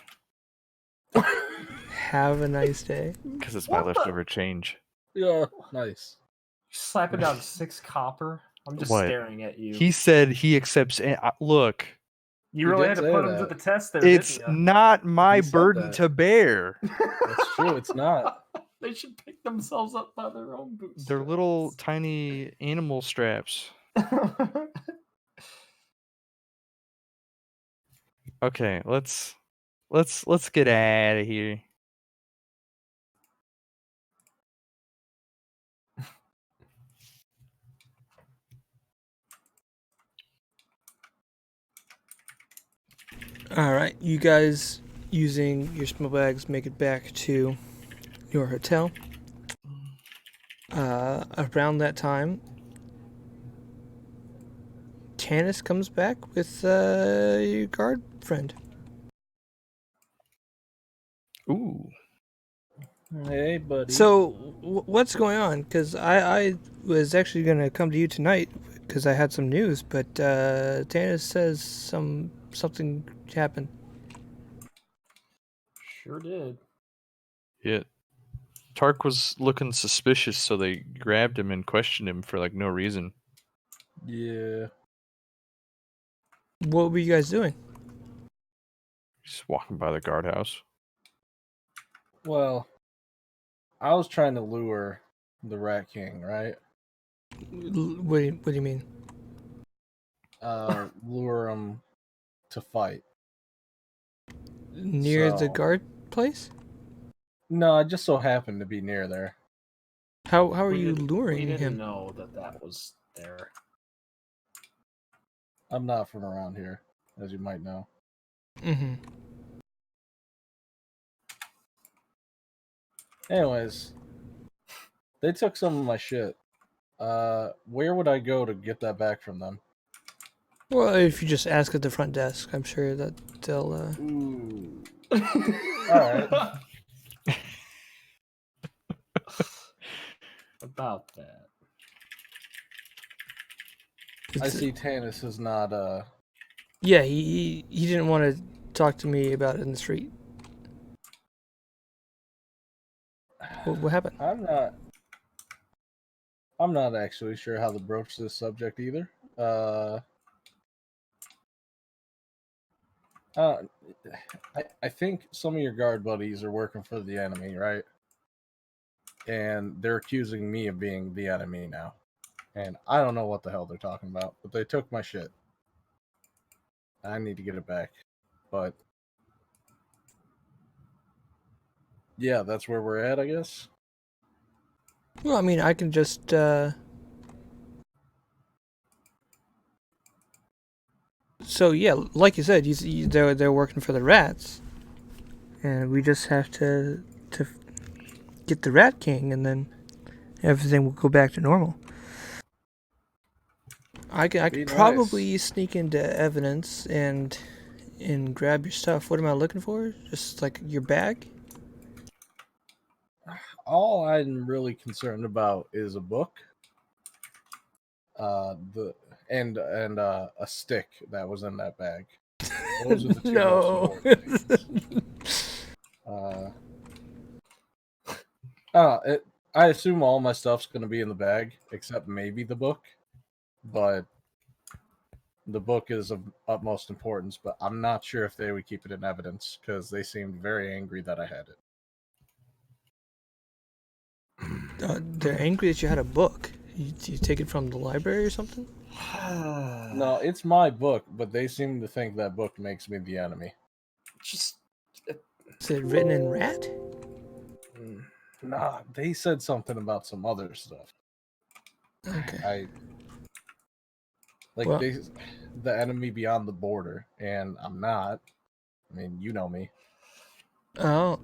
have a nice day. Because it's my What the- leftover change. Yeah, nice. Slapping down 6 copper. I'm just What? staring at you. He said he accepts. Look, You He really did had to say put him to that. the test there, it's didn't you? not my He said burden that. to bear. That's true. It's not. They should pick themselves up by their own boots. They're little tiny animal straps. Okay, let's get out of here. All right, you guys using your small bags make it back to your hotel. Around that time, Tannis comes back with your guard friend. Ooh. Hey, buddy. So, what's going on? Because I was actually going to come to you tonight because I had some news, but Tannis says something happened. Sure did. Yeah. Tark was looking suspicious, so they grabbed him and questioned him for like no reason. Yeah. What were you guys doing? Just walking by the guardhouse. Well, I was trying to lure the Rat King, right? What do you mean? Lure him to fight. Near the So- guard place? No, I just so happened to be near there. How are We you didn't- luring We didn't him? know that was there. I'm not from around here, as you might know. Mm-hmm. Anyways, they took some of my shit. Where would I go to get that back from them? Well, if you just ask at the front desk, I'm sure that they'll. Ooh. Alright. About that. I see Tannis is not, Yeah, he didn't want to talk to me about it in the street. What happened? I'm not actually sure how to broach this subject either. I think some of your guard buddies are working for the enemy, right? And they're accusing me of being the enemy now. And I don't know what the hell they're talking about, but they took my shit. I need to get it back. But yeah, that's where we're at, I guess. Well, I mean, I can just. So yeah, like you said, they're working for the rats, and we just have to get the Rat King, and then everything will go back to normal. I Be could nice. probably sneak into evidence and grab your stuff. What am I looking for? Just like your bag? All I'm really concerned about is a book. A stick that was in that bag. Those are the two most No. important things. I assume all my stuff's going to be in the bag, except maybe the book. But the book is of utmost importance, but I'm not sure if they would keep it in evidence, because they seemed very angry that I had it. They're angry that you had a book. You take it from the library or something? No, it's my book, but they seem to think that book makes me the enemy. Just Is it written in rat? Nah, they said something about some other stuff. Okay. The enemy beyond the border, and I'm not. I mean, you know me. Oh.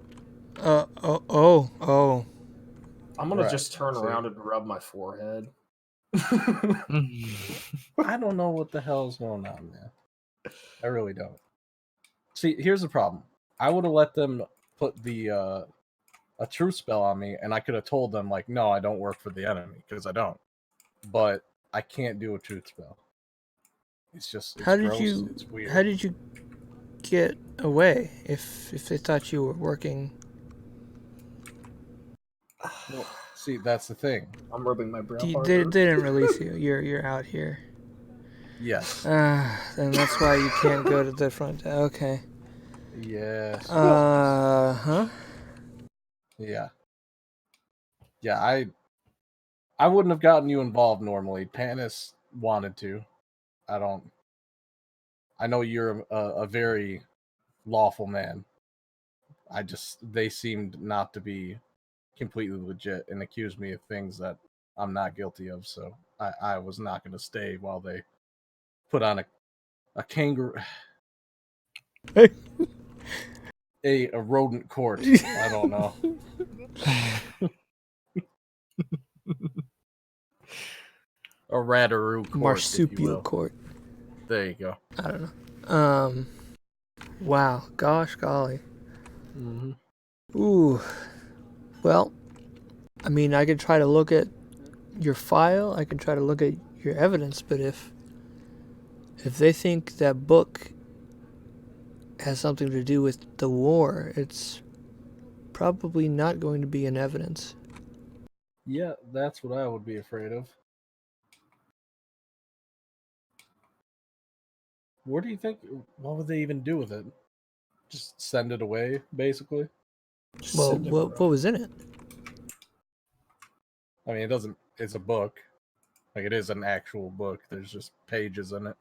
I'm gonna Right, just turn see. around and rub my forehead. I don't know what the hell's going on, man. I really don't. See, here's the problem. I would have let them put a truth spell on me, and I could have told them, like, no, I don't work for the enemy, because I don't. But I can't do a truth spell. It's just, it's gross, it's weird. How did you get away if they thought you were working Well, see, that's the thing. I'm rubbing my brow They harder. didn't release you. You're out here. Yes. Then that's why you can't go to the front. Okay. Yes. Huh? Yeah. Yeah, I wouldn't have gotten you involved normally. Panis wanted to. I know you're a very lawful man. They seemed not to be completely legit and accused me of things that I'm not guilty of, so I was not going to stay while they put on a kangaroo, a rodent court. I don't know. A rataroo court, if you Marsupial will. court. There you go. I don't know. Wow. Gosh golly. Mm-hmm. Ooh. Well, I mean, I could try to look at your file. I could try to look at your evidence, but if they think that book has something to do with the war, it's probably not going to be in evidence. Yeah, that's what I would be afraid of. What do you think? What would they even do with it? Just send it away, basically? Just Well, send it, what bro. was in it? I mean, it doesn't. It's a book. Like, it is an actual book. There's just pages in it.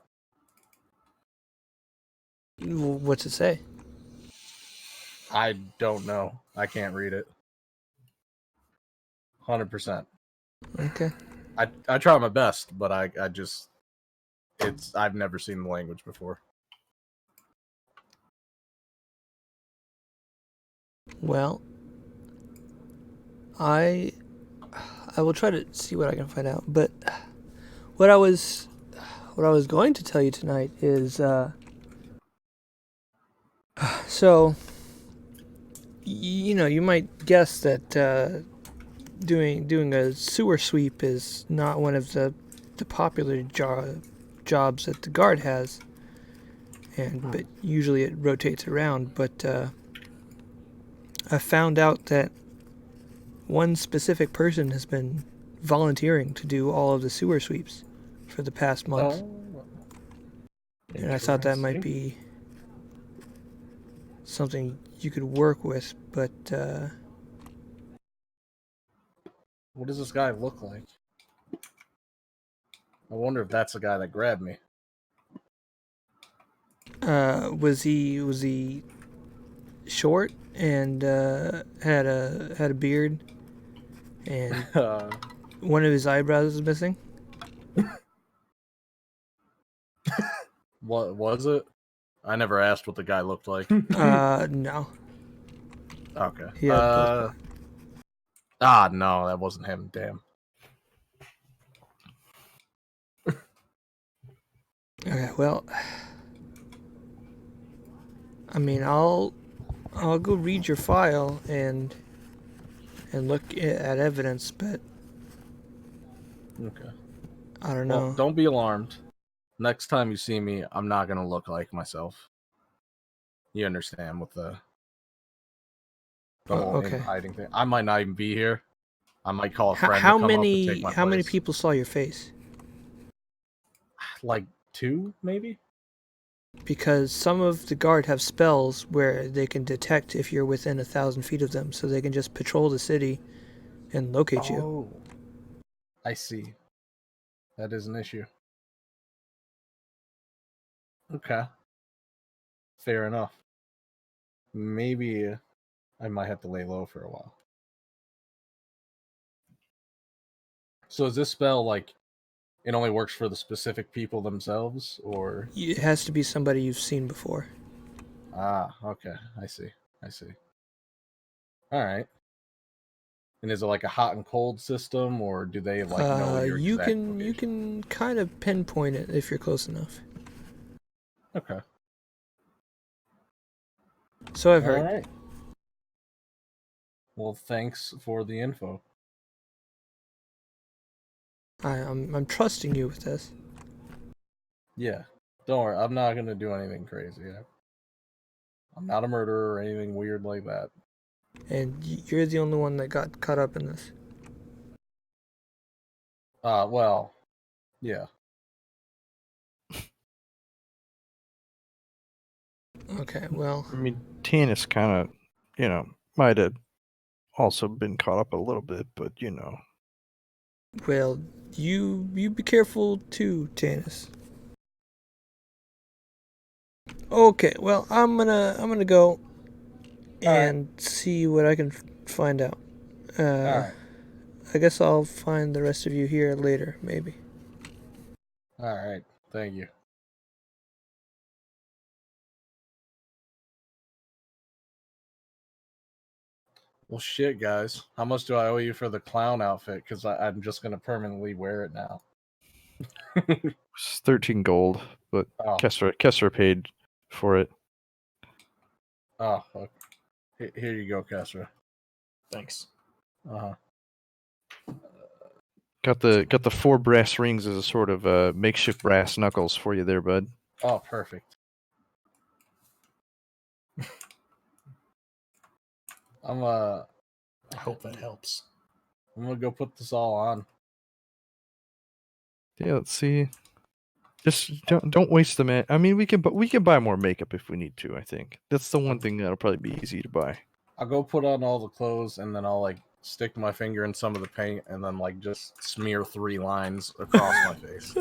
What's it say? I don't know. I can't read it. 100%. Okay. I try my best, but I just I've never seen the language before. Well, I will try to see what I can find out. But what I was going to tell you tonight is so you might guess that doing a sewer sweep is not one of the popular jobs that the guard has, but usually it rotates around. But I found out that one specific person has been volunteering to do all of the sewer sweeps for the past month. And I thought that might be something you could work with, but What does this guy look like? I wonder if that's the guy that grabbed me. was he short and had a beard and one of his eyebrows is missing? What was it? I never asked what the guy looked like. No. Okay. Yeah. No, that wasn't him. Damn. Okay, well, I mean, I'll go read your file and look at evidence, but Okay. I don't know. Well, don't be alarmed. Next time you see me, I'm not gonna look like myself. You understand with the whole okay. hiding thing. I might not even be here. I might call a friend How to come up and many take my how many place. people saw your face? Like 2, maybe? Because some of the guard have spells where they can detect if you're within 1,000 feet of them, so they can just patrol the city and locate you. Oh, I see. That is an issue. Okay. Fair enough. Maybe I might have to lay low for a while. So is this spell like it only works for the specific people themselves, or? It has to be somebody you've seen before. Ah, okay. I see. All right. And is it like a hot and cold system, or do they like know your you exact can location? you can kind of pinpoint it if you're close enough. Okay. So I've heard. All right. Well, thanks for the info. I'm trusting you with this. Yeah. Don't worry. I'm not gonna do anything crazy. I'm not a murderer or anything weird like that. And you're the only one that got caught up in this. Well, yeah. Okay, well, I mean, Tannis kind of, might have also been caught up a little bit, but well, you be careful too, Tannis. Okay, well, I'm gonna go and see what I can find out. All right. I guess I'll find the rest of you here later, maybe. All right. Thank you. Well, shit, guys. How much do I owe you for the clown outfit? Because I'm just going to permanently wear it now. it's 13 gold, but Oh, Kessler paid for it. oh, okay. Here you go, Kesra. Thanks. Uh-huh. Got the 4 brass rings as a sort of makeshift brass knuckles for you there, bud. Oh, perfect. I'm I hope that helps. gonna go put this all on. Yeah, let's see. Just don't waste them. I mean, we can buy more makeup if we need to. I think that's the one thing that'll probably be easy to buy. I'll go put on all the clothes, and then I'll like stick my finger in some of the paint, and then like just smear 3 lines across my face.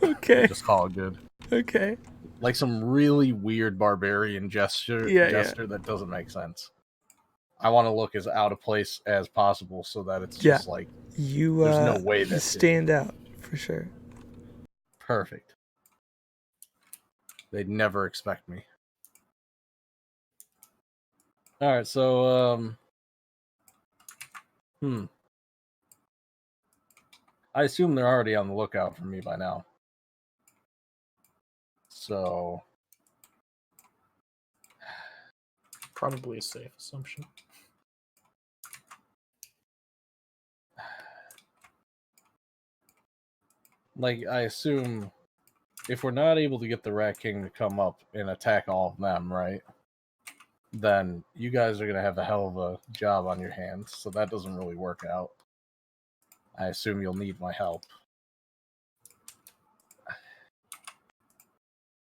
Okay. Just call it good. Okay. Like some really weird barbarian gesture that doesn't make sense. I want to look as out of place as possible so that it's just like you. there's no way you that stand out for sure. Perfect. They'd never expect me. All right, so I assume they're already on the lookout for me by now. So Probably a safe assumption. like I assume if we're not able to get the Rat King to come up and attack all of them, right? Then you guys are going to have a hell of a job on your hands. So that doesn't really work out. I assume you'll need my help.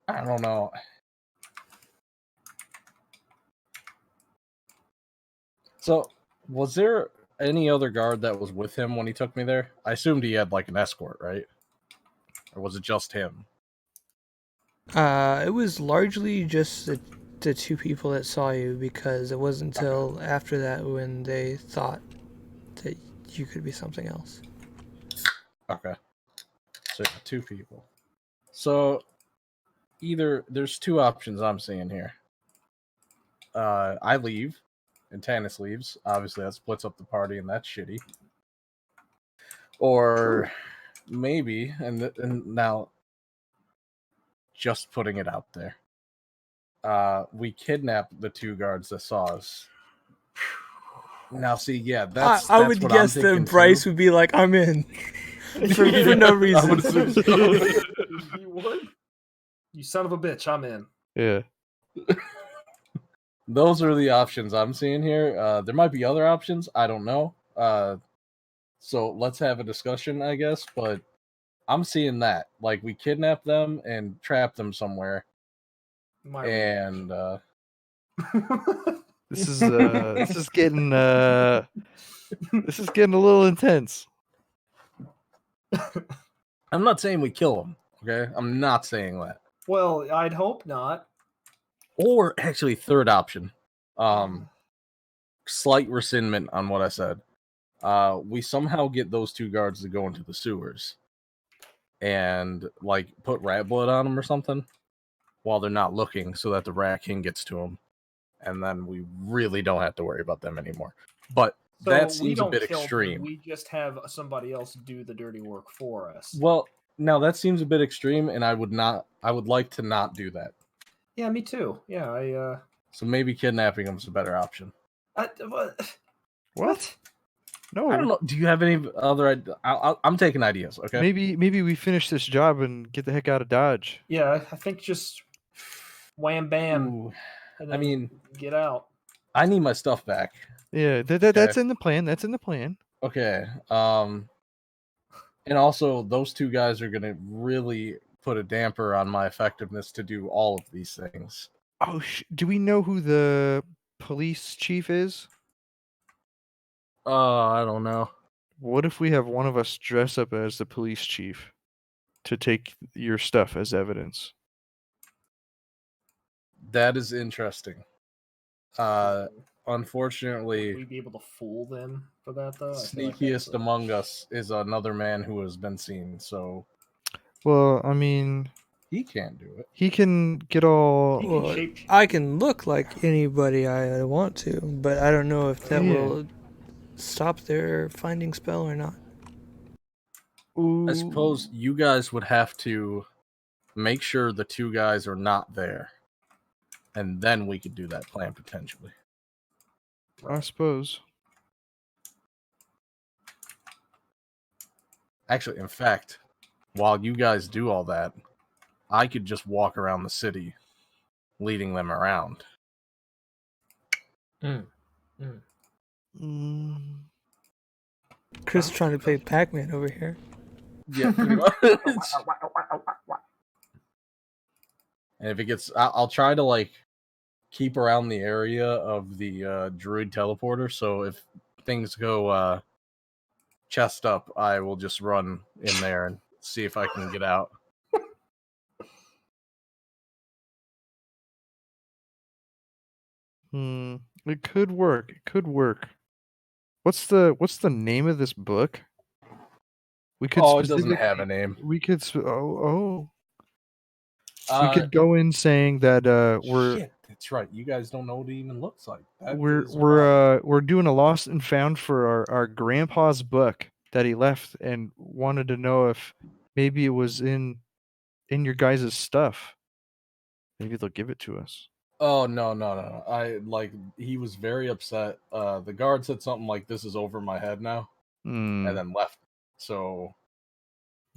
I don't know. So, was there any other guard that was with him when he took me there? I assumed he had like an escort, right? Or was it just him? It was largely just the 2 people that saw you, because it wasn't until after that when they thought that you could be something else. Okay. So 2 people. So either there's 2 options I'm seeing here. I leave, and Tannis leaves. Obviously, that splits up the party, and that's shitty. Or maybe, and now, just putting it out there, we kidnap the 2 guards that saw us. Now, see, yeah, that's I would what guess I'm that Bryce would be like, I'm in. for no reason. You would? You son of a bitch, I'm in. Yeah. Those are the options I'm seeing here. There might be other options. I don't know. So let's have a discussion, I guess. But I'm seeing that. Like, we kidnap them and trap them somewhere. And this is getting a little intense. I'm not saying we kill them. Okay, I'm not saying that. Well, I'd hope not. Or actually, third option. Slight rescindment on what I said. We somehow get those 2 guards to go into the sewers and like put rat blood on them or something while they're not looking, so that the Rat King gets to them, and then we really don't have to worry about them anymore. But So that seems a bit kill extreme. them, we just have somebody else do the dirty work for us. Well, now that seems a bit extreme, and I would like to not do that. Yeah, me too. Yeah, So maybe kidnapping them is a better option. What? No, I don't know. Do you have any other ideas? I'm taking ideas. Okay. Maybe we finish this job and get the heck out of Dodge. Yeah, I think just wham bam. Ooh, And I mean, get out. I need my stuff back. Yeah, that's in the plan. That's in the plan. Okay. And also, those two guys are gonna really put a damper on my effectiveness to do all of these things. Oh, do we know who the police chief is? I don't know. What if we have one of us dress up as the police chief to take your stuff as evidence? That is interesting. Unfortunately, Would we be able to fool them for that though? I feel like that's sneakiest among us is another man who has been seen, so Well, I mean, he can't do it. he can get all. He can Well, shape- I can look like anybody I want to, but I don't know if that Yeah. will stop their finding spell or not. Ooh. I suppose you guys would have to make sure the two guys are not there, and then we could do that plan potentially. I suppose. Actually, in fact, while you guys do all that, I could just walk around the city, leading them around. Mm. Chris trying to play Pac-Man over here. Yeah, pretty much. And if it gets, I'll try to like keep around the area of the druid teleporter. So if things go chest up, I will just run in there and see if I can get out. It could work. It could work. What's the name of this book? We could. Oh, it doesn't have a name. We could. We could go in saying that we're Shit, that's right. You guys don't know what it even looks like. That we're is a problem. we're doing a lost and found for our grandpa's book that he left, and wanted to know if maybe it was in your guys' stuff. Maybe they'll give it to us. Oh no. I like he was very upset. The guard said something like this is over my head now, and then left. So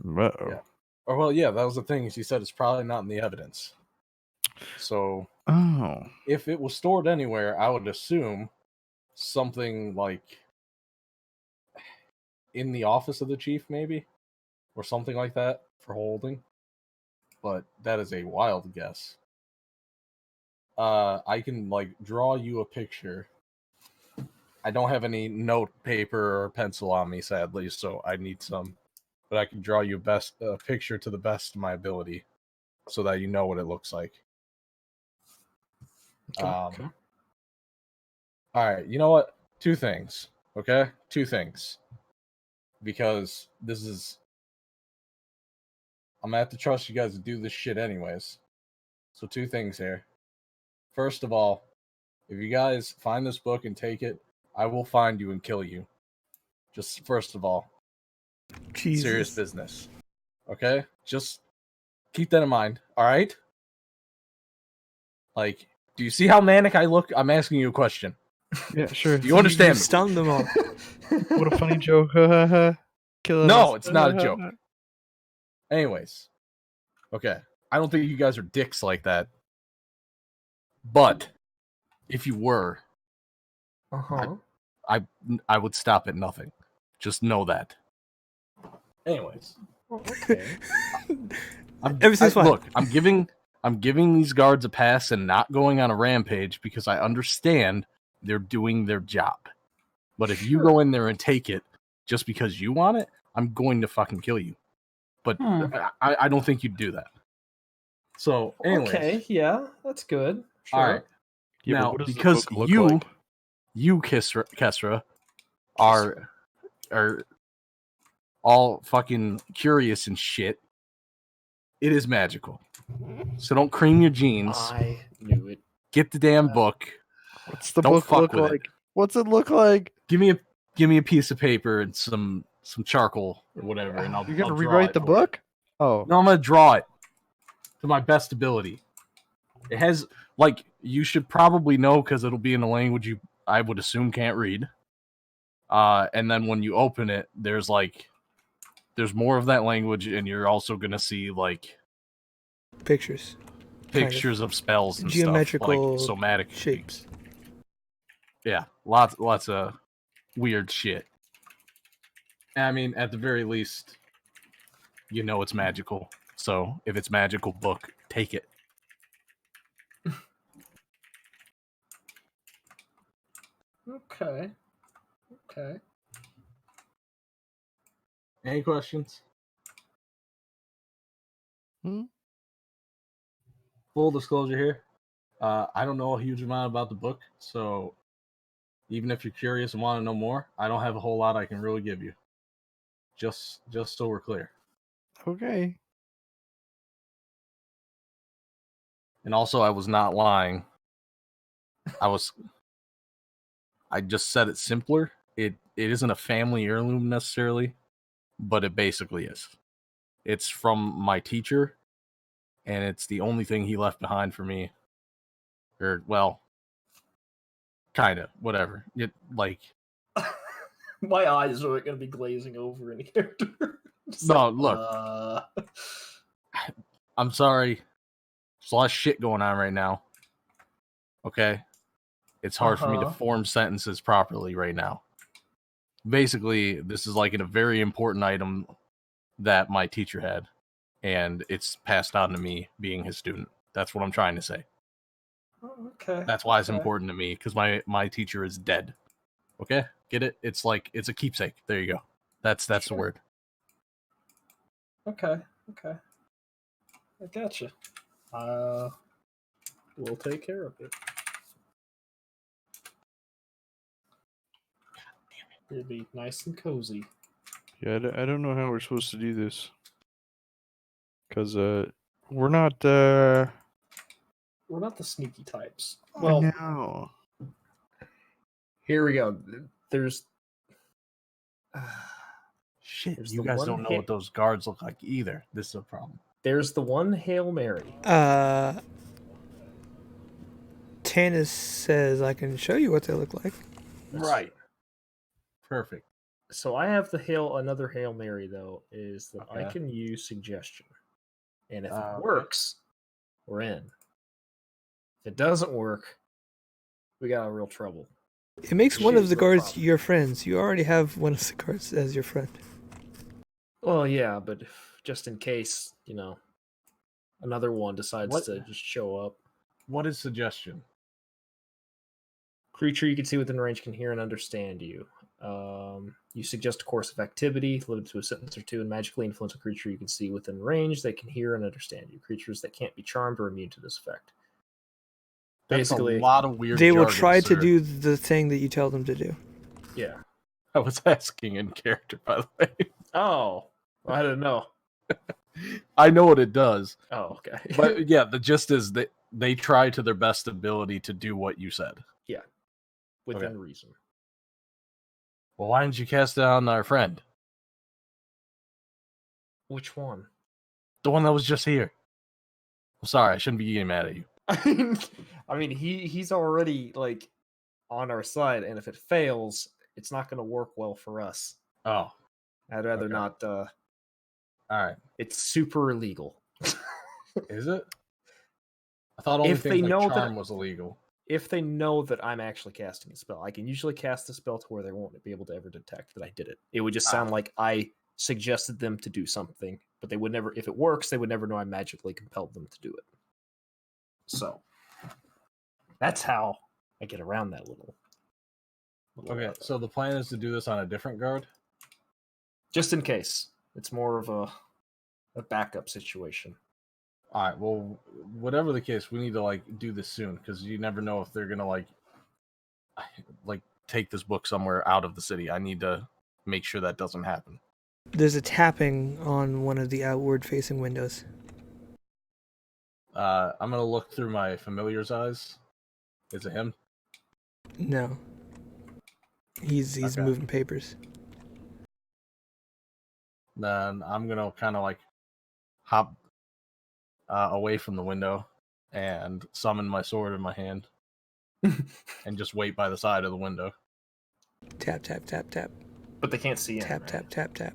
Uh-oh. yeah. Or well, yeah, that was the thing. She said it's probably not in the evidence. So Oh. if it was stored anywhere, I would assume something like in the office of the chief, maybe, or something like that for holding. But that is a wild guess. I can like draw you a picture. I don't have any note paper or pencil on me, sadly, so I need some. But I can draw you a picture to the best of my ability, so that you know what it looks like. Okay. All right, you know what? Two things, okay? Two things. Because I'm gonna have to trust you guys to do this shit anyways. So two things here. First of all, if you guys find this book and take it, I will find you and kill you. Just first of all. Jesus. Serious business. Okay? Just keep that in mind, alright? Like, do you see how manic I look? I'm asking you a question. Yeah, sure. Do you understand me? Stunned them all. What a funny joke. Killing No, us. it's not a joke. Anyways. Okay. I don't think you guys are dicks like that. But if you were, I would stop at nothing. Just know that. Anyways. Okay. Everything's fine. Look, I'm giving these guards a pass and not going on a rampage because I understand they're doing their job. But if you go in there and take it just because you want it, I'm going to fucking kill you. But I don't think you'd do that. So, anyways. Okay, yeah, that's good. Sure. All right. Yeah, now, but what does the because book look like? you, Kesra, are all fucking curious and shit. It is magical. So don't cream your jeans. I knew it. Get the damn book. What's the Don't book fuck look with it. like? What's it look like? Give me a piece of paper and some charcoal or whatever, and You're gonna I'll draw rewrite it the for book? you. Oh. No, I'm gonna draw it to my best ability. It has like you should probably know because it'll be in a language I would assume can't read. And then when you open it, there's more of that language, and you're also gonna see like Pictures. pictures of spells and Geometrical stuff, like somatic shapes. Yeah, lots of weird shit. I mean, at the very least, you know it's magical. So if it's magical book, take it. Okay. Okay. Any questions? Full disclosure here. I don't know a huge amount about the book, so even if you're curious and want to know more, I don't have a whole lot I can really give you. Just so we're clear. Okay. And also, I was not lying. I just said it simpler. It isn't a family heirloom necessarily, but it basically is. It's from my teacher, and it's the only thing he left behind for me. Or, well, kind of, whatever. It, like, My eyes are going to be glazing over in character. no, look. I'm sorry. There's a lot of shit going on right now. Okay? It's hard for me to form sentences properly right now. Basically, this is like a very important item that my teacher had, and it's passed on to me being his student. That's what I'm trying to say. Okay. That's why it's important to me, because my teacher is dead. Okay? Get it? It's like, it's a keepsake. There you go. That's the word. Okay. I gotcha. We'll take care of it. It'll be nice and cozy. Yeah, I don't know how we're supposed to do this. Because we're not... We're not the sneaky types. Well, no. here we go. There's... Shit, There's you the guys one don't know what those guards look like either. This is a problem. There's the one Hail Mary. Tanis says I can show you what they look like. Right. Perfect. So I have another Hail Mary, though, is that I Okay. can use suggestion. And if it Okay. works, we're in. If it doesn't work, we got a real trouble. It makes one of the Shit's real guards problem. your friends. You already have one of the guards as your friend. Well, yeah, but just in case, another one decides What? to just show up. What is suggestion? Creature you can see within range can hear and understand you. You suggest a course of activity, limited to a sentence or two, and magically influence a creature you can see within range. They can hear and understand you. Creatures that can't be charmed are immune to this effect. That's Basically, a lot of weird They will jargon, try to sir. do the thing that you tell them to do. yeah. I was asking in character, by the way. Oh, I didn't know. I know what it does. Oh, okay. But yeah, the gist is that they try to their best ability to do what you said. yeah, within Okay. reason. Well, why didn't you cast it on our friend? Which one? The one that was just here. I'm sorry, I shouldn't be getting mad at you. I mean, he's already on our side, and if it fails, it's not going to work well for us. Oh, I'd rather Okay. not. all right. It's super illegal. Is it? I thought only If they things like know that- charm was illegal. If they know that I'm actually casting a spell, I can usually cast a spell to where they won't be able to ever detect that I did it. It would just sound like I suggested them to do something, but they would never. If it works, they would never know I magically compelled them to do it. So that's how I get around that little Okay, so the plan is to do this on a different guard? just in case. It's more of a backup situation. All right, well, whatever the case, we need to do this soon, because you never know if they're gonna take this book somewhere out of the city. I need to make sure that doesn't happen. There's a tapping on one of the outward-facing windows. I'm gonna look through my familiar's eyes. Is it him? No. He's Okay. moving papers. Then I'm gonna kind of hop away from the window and summon my sword in my hand and just wait by the side of the window. Tap, tap, tap, tap. But they can't see it. Tap, tap, tap, tap.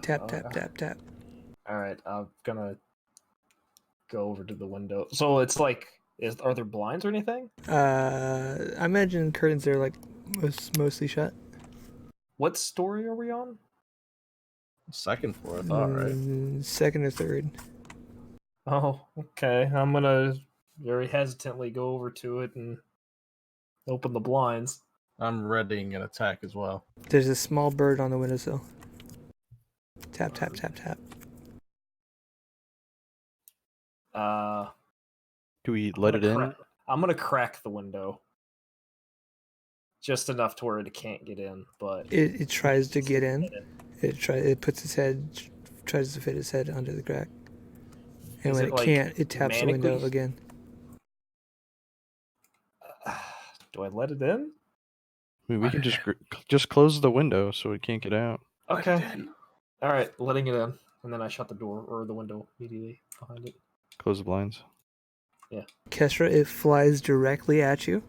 Tap, tap, tap, tap. All right, I'm gonna go over to the window. So it's like Are there blinds or anything? I imagine curtains are like mostly shut. What story are we on? Second floor, I thought, right? Second or third. Oh, okay. I'm gonna very hesitantly go over to it and open the blinds. I'm readying an attack as well. There's a small bird on the windowsill. Tap, tap, tap, tap. Do we let it in? I'm gonna crack the window. Just enough to where it can't get in, but It tries to get in. It puts its head, tries to fit its head under the crack. And Is when it, it like, can't, it taps the window manically- again. do I let it in? I mean, we can just close the window so it can't get out. Okay. All right, letting it in, and then I shut the door or the window immediately behind it. Close the blinds. Kestra, it flies directly at you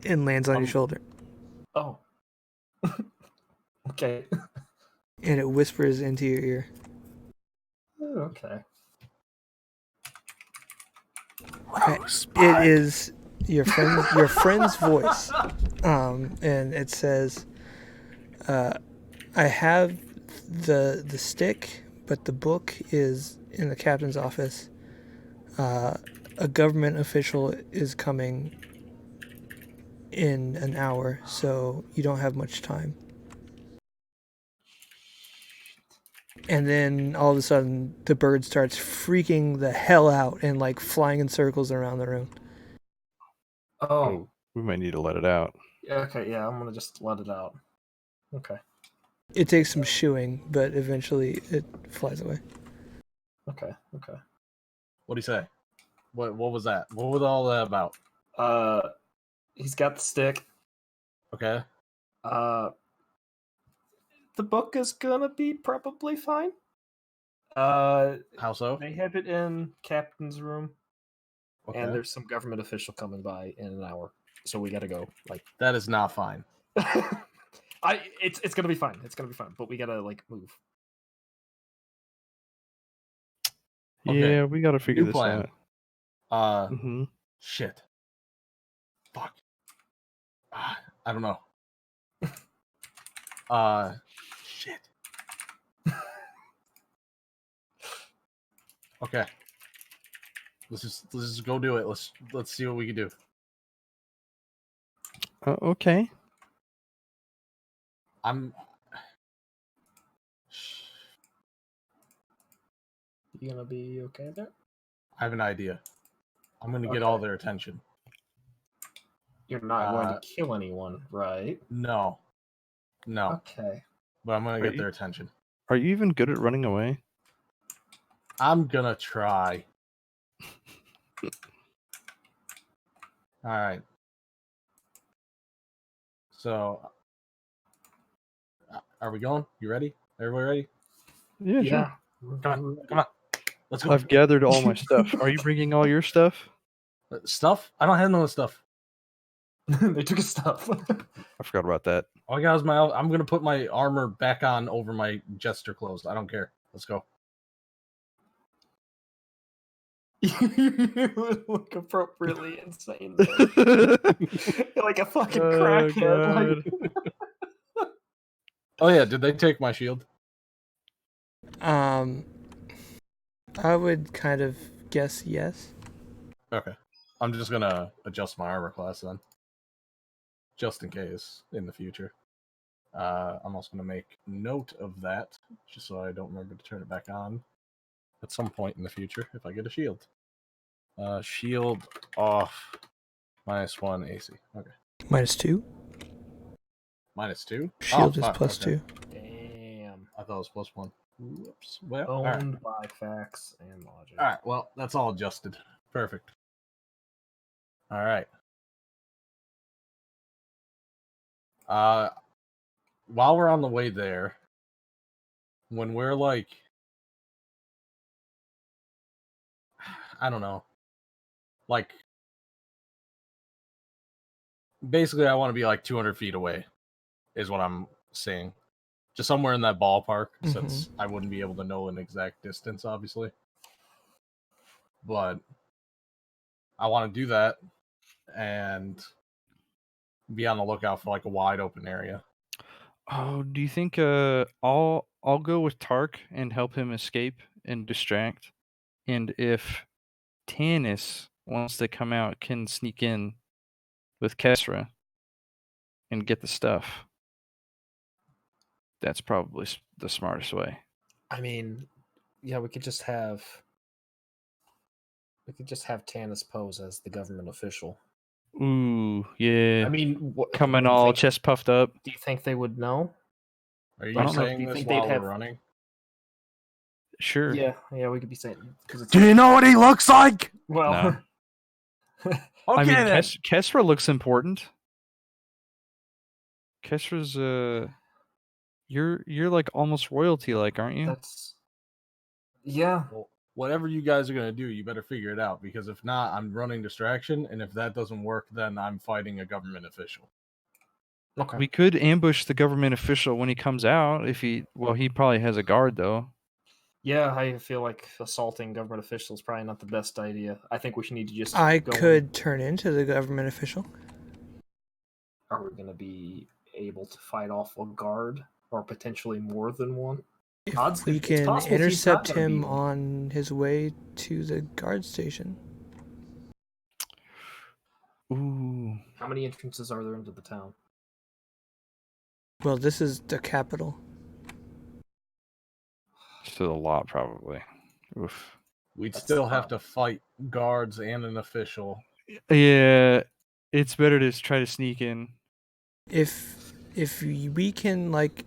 and lands on your shoulder. Oh. Okay. And it whispers into your ear. Okay. It is your friend's voice, and it says, "I have the stick, but the book is in the captain's office. A government official is coming in an hour, so you don't have much time." And then all of a sudden, the bird starts freaking the hell out and like flying in circles around the room. Oh. We might need to let it out. Okay, yeah, I'm gonna just let it out. Okay. It takes some shooing, but eventually it flies away. Okay. What do you say? What was that? What was all that about? He's got the stick. Okay. The book is gonna be probably fine. How so? They have it in captain's room, Okay. and there's some government official coming by in an hour, so we gotta go. Like, That is not fine. it's gonna be fine. It's gonna be fine, but we gotta like move. Okay. Yeah, we got to figure New this plan. out. Mm-hmm. Shit. Fuck. I don't know. Shit. Okay. Let's just go do it. Let's see what we can do. Okay. You gonna be okay there? I have an idea. I'm gonna get all their attention. You're not going to kill anyone, right? No. Okay. But I'm gonna get their attention. Are you even good at running away? I'm gonna try. All right. So, are we going? You ready? Everybody ready? Yeah, sure. Yeah. Come on. Let's go. I've gathered all my stuff. Are you bringing all your stuff? Stuff? I don't have no stuff. They took his stuff. I forgot about that. All I got is my. I'm gonna put my armor back on over my jester clothes. I don't care. Let's go. You look appropriately insane. You're like a fucking crackhead. Like... Oh yeah, did they take my shield? I would kind of guess yes. Okay. I'm just gonna adjust my armor class then. Just in case in the future. I'm also gonna make note of that, just so I don't remember to turn it back on at some point in the future if I get a shield. Shield off. -1 AC. Okay. -2? -2? Shield is fuck, +2. Damn. I thought it was +1. Whoops. Well, Owned by facts and logic. Alright, well, that's all adjusted. Perfect. Alright. While we're on the way there, when we're like, I don't know, like, basically I want to be like 200 feet away is what I'm saying. Just somewhere in that ballpark, since I wouldn't be able to know an exact distance, obviously. but I want to do that and be on the lookout for like a wide open area. Oh, do you think I'll go with Tark and help him escape and distract, and if Tanis wants to come out, can sneak in with Kesra and get the stuff. That's probably the smartest way. I mean, yeah, we could just have Tanis pose as the government official. Ooh, yeah. I mean, Coming do you all think- chest puffed up. Do you think they would know? Are I you don't know. saying Do you this think while they'd we're have- running? Sure. Yeah, we could be saying because it's Do you know what he looks like? well. No. Okay, I mean, then. Kesra looks important. Kesra's you're like almost royalty like, aren't you? That's yeah. Well, whatever you guys are gonna do, you better figure it out, because if not, I'm running distraction, and if that doesn't work, then I'm fighting a government official. Okay. We could ambush the government official when he comes out. He probably has a guard though. Yeah, I feel like assaulting government officials is probably not the best idea. I think we should need to just. I go could turn into the government official. Are we going to be able to fight off a guard or potentially more than one? If Odds- we it's can possible he's not intercept gonna be him one. on his way to the guard station. Ooh. How many entrances are there into the town? Well, this is the capital. Still a lot probably. Oof. We'd That's still the have to fight guards and an official. Yeah, it's better to try to sneak in. If we can like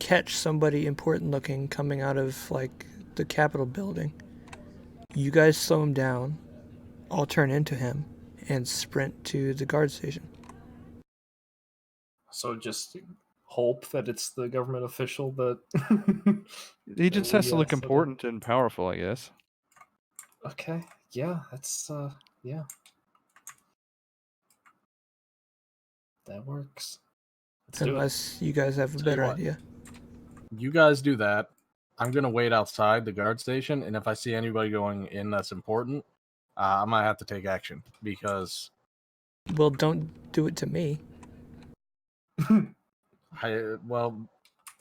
catch somebody important looking coming out of like the Capitol building, you guys slow him down. I'll turn into him and sprint to the guard station. So just hope that it's the government official that. He just has to look Yes, okay. important and powerful, I guess. Okay. Yeah, that's yeah. That works. Let's do it. Unless you guys have a Tell you better what. idea. You guys do that. I'm gonna wait outside the guard station, and if I see anybody going in that's important, I might have to take action, because Well, don't do it to me.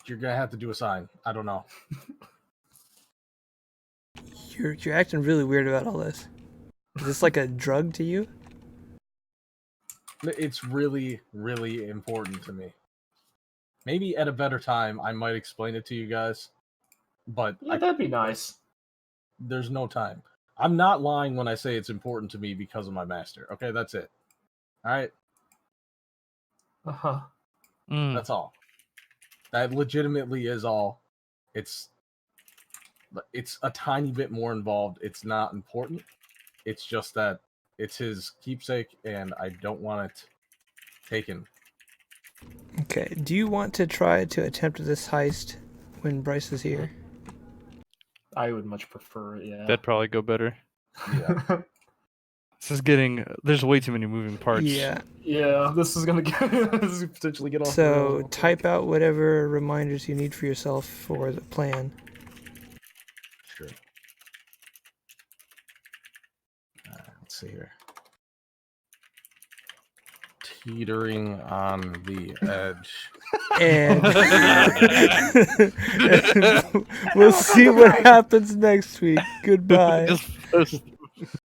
you're gonna have to do a sign. I don't know. You're acting really weird about all this. Is this like a drug to you? It's really, really important to me. Maybe at a better time I might explain it to you guys, but Yeah, that'd be nice. there's no time. I'm not lying when I say it's important to me because of my master. Okay, that's it. All right, Uh-huh. Mm. that's all. That legitimately is all. It's a tiny bit more involved. It's not important. It's just that it's his keepsake, and I don't want it taken. Okay. Do you want to try to attempt this heist when Bryce is here? I would much prefer it, yeah. That'd probably go better. Yeah. This is getting. There's way too many moving parts. Yeah. Yeah, this is gonna this is potentially get off. the So rails real quick. type out whatever reminders you need for yourself for the plan. Sure. Let's see here. Teetering on the edge. And we'll see what happens next week. Goodbye. Just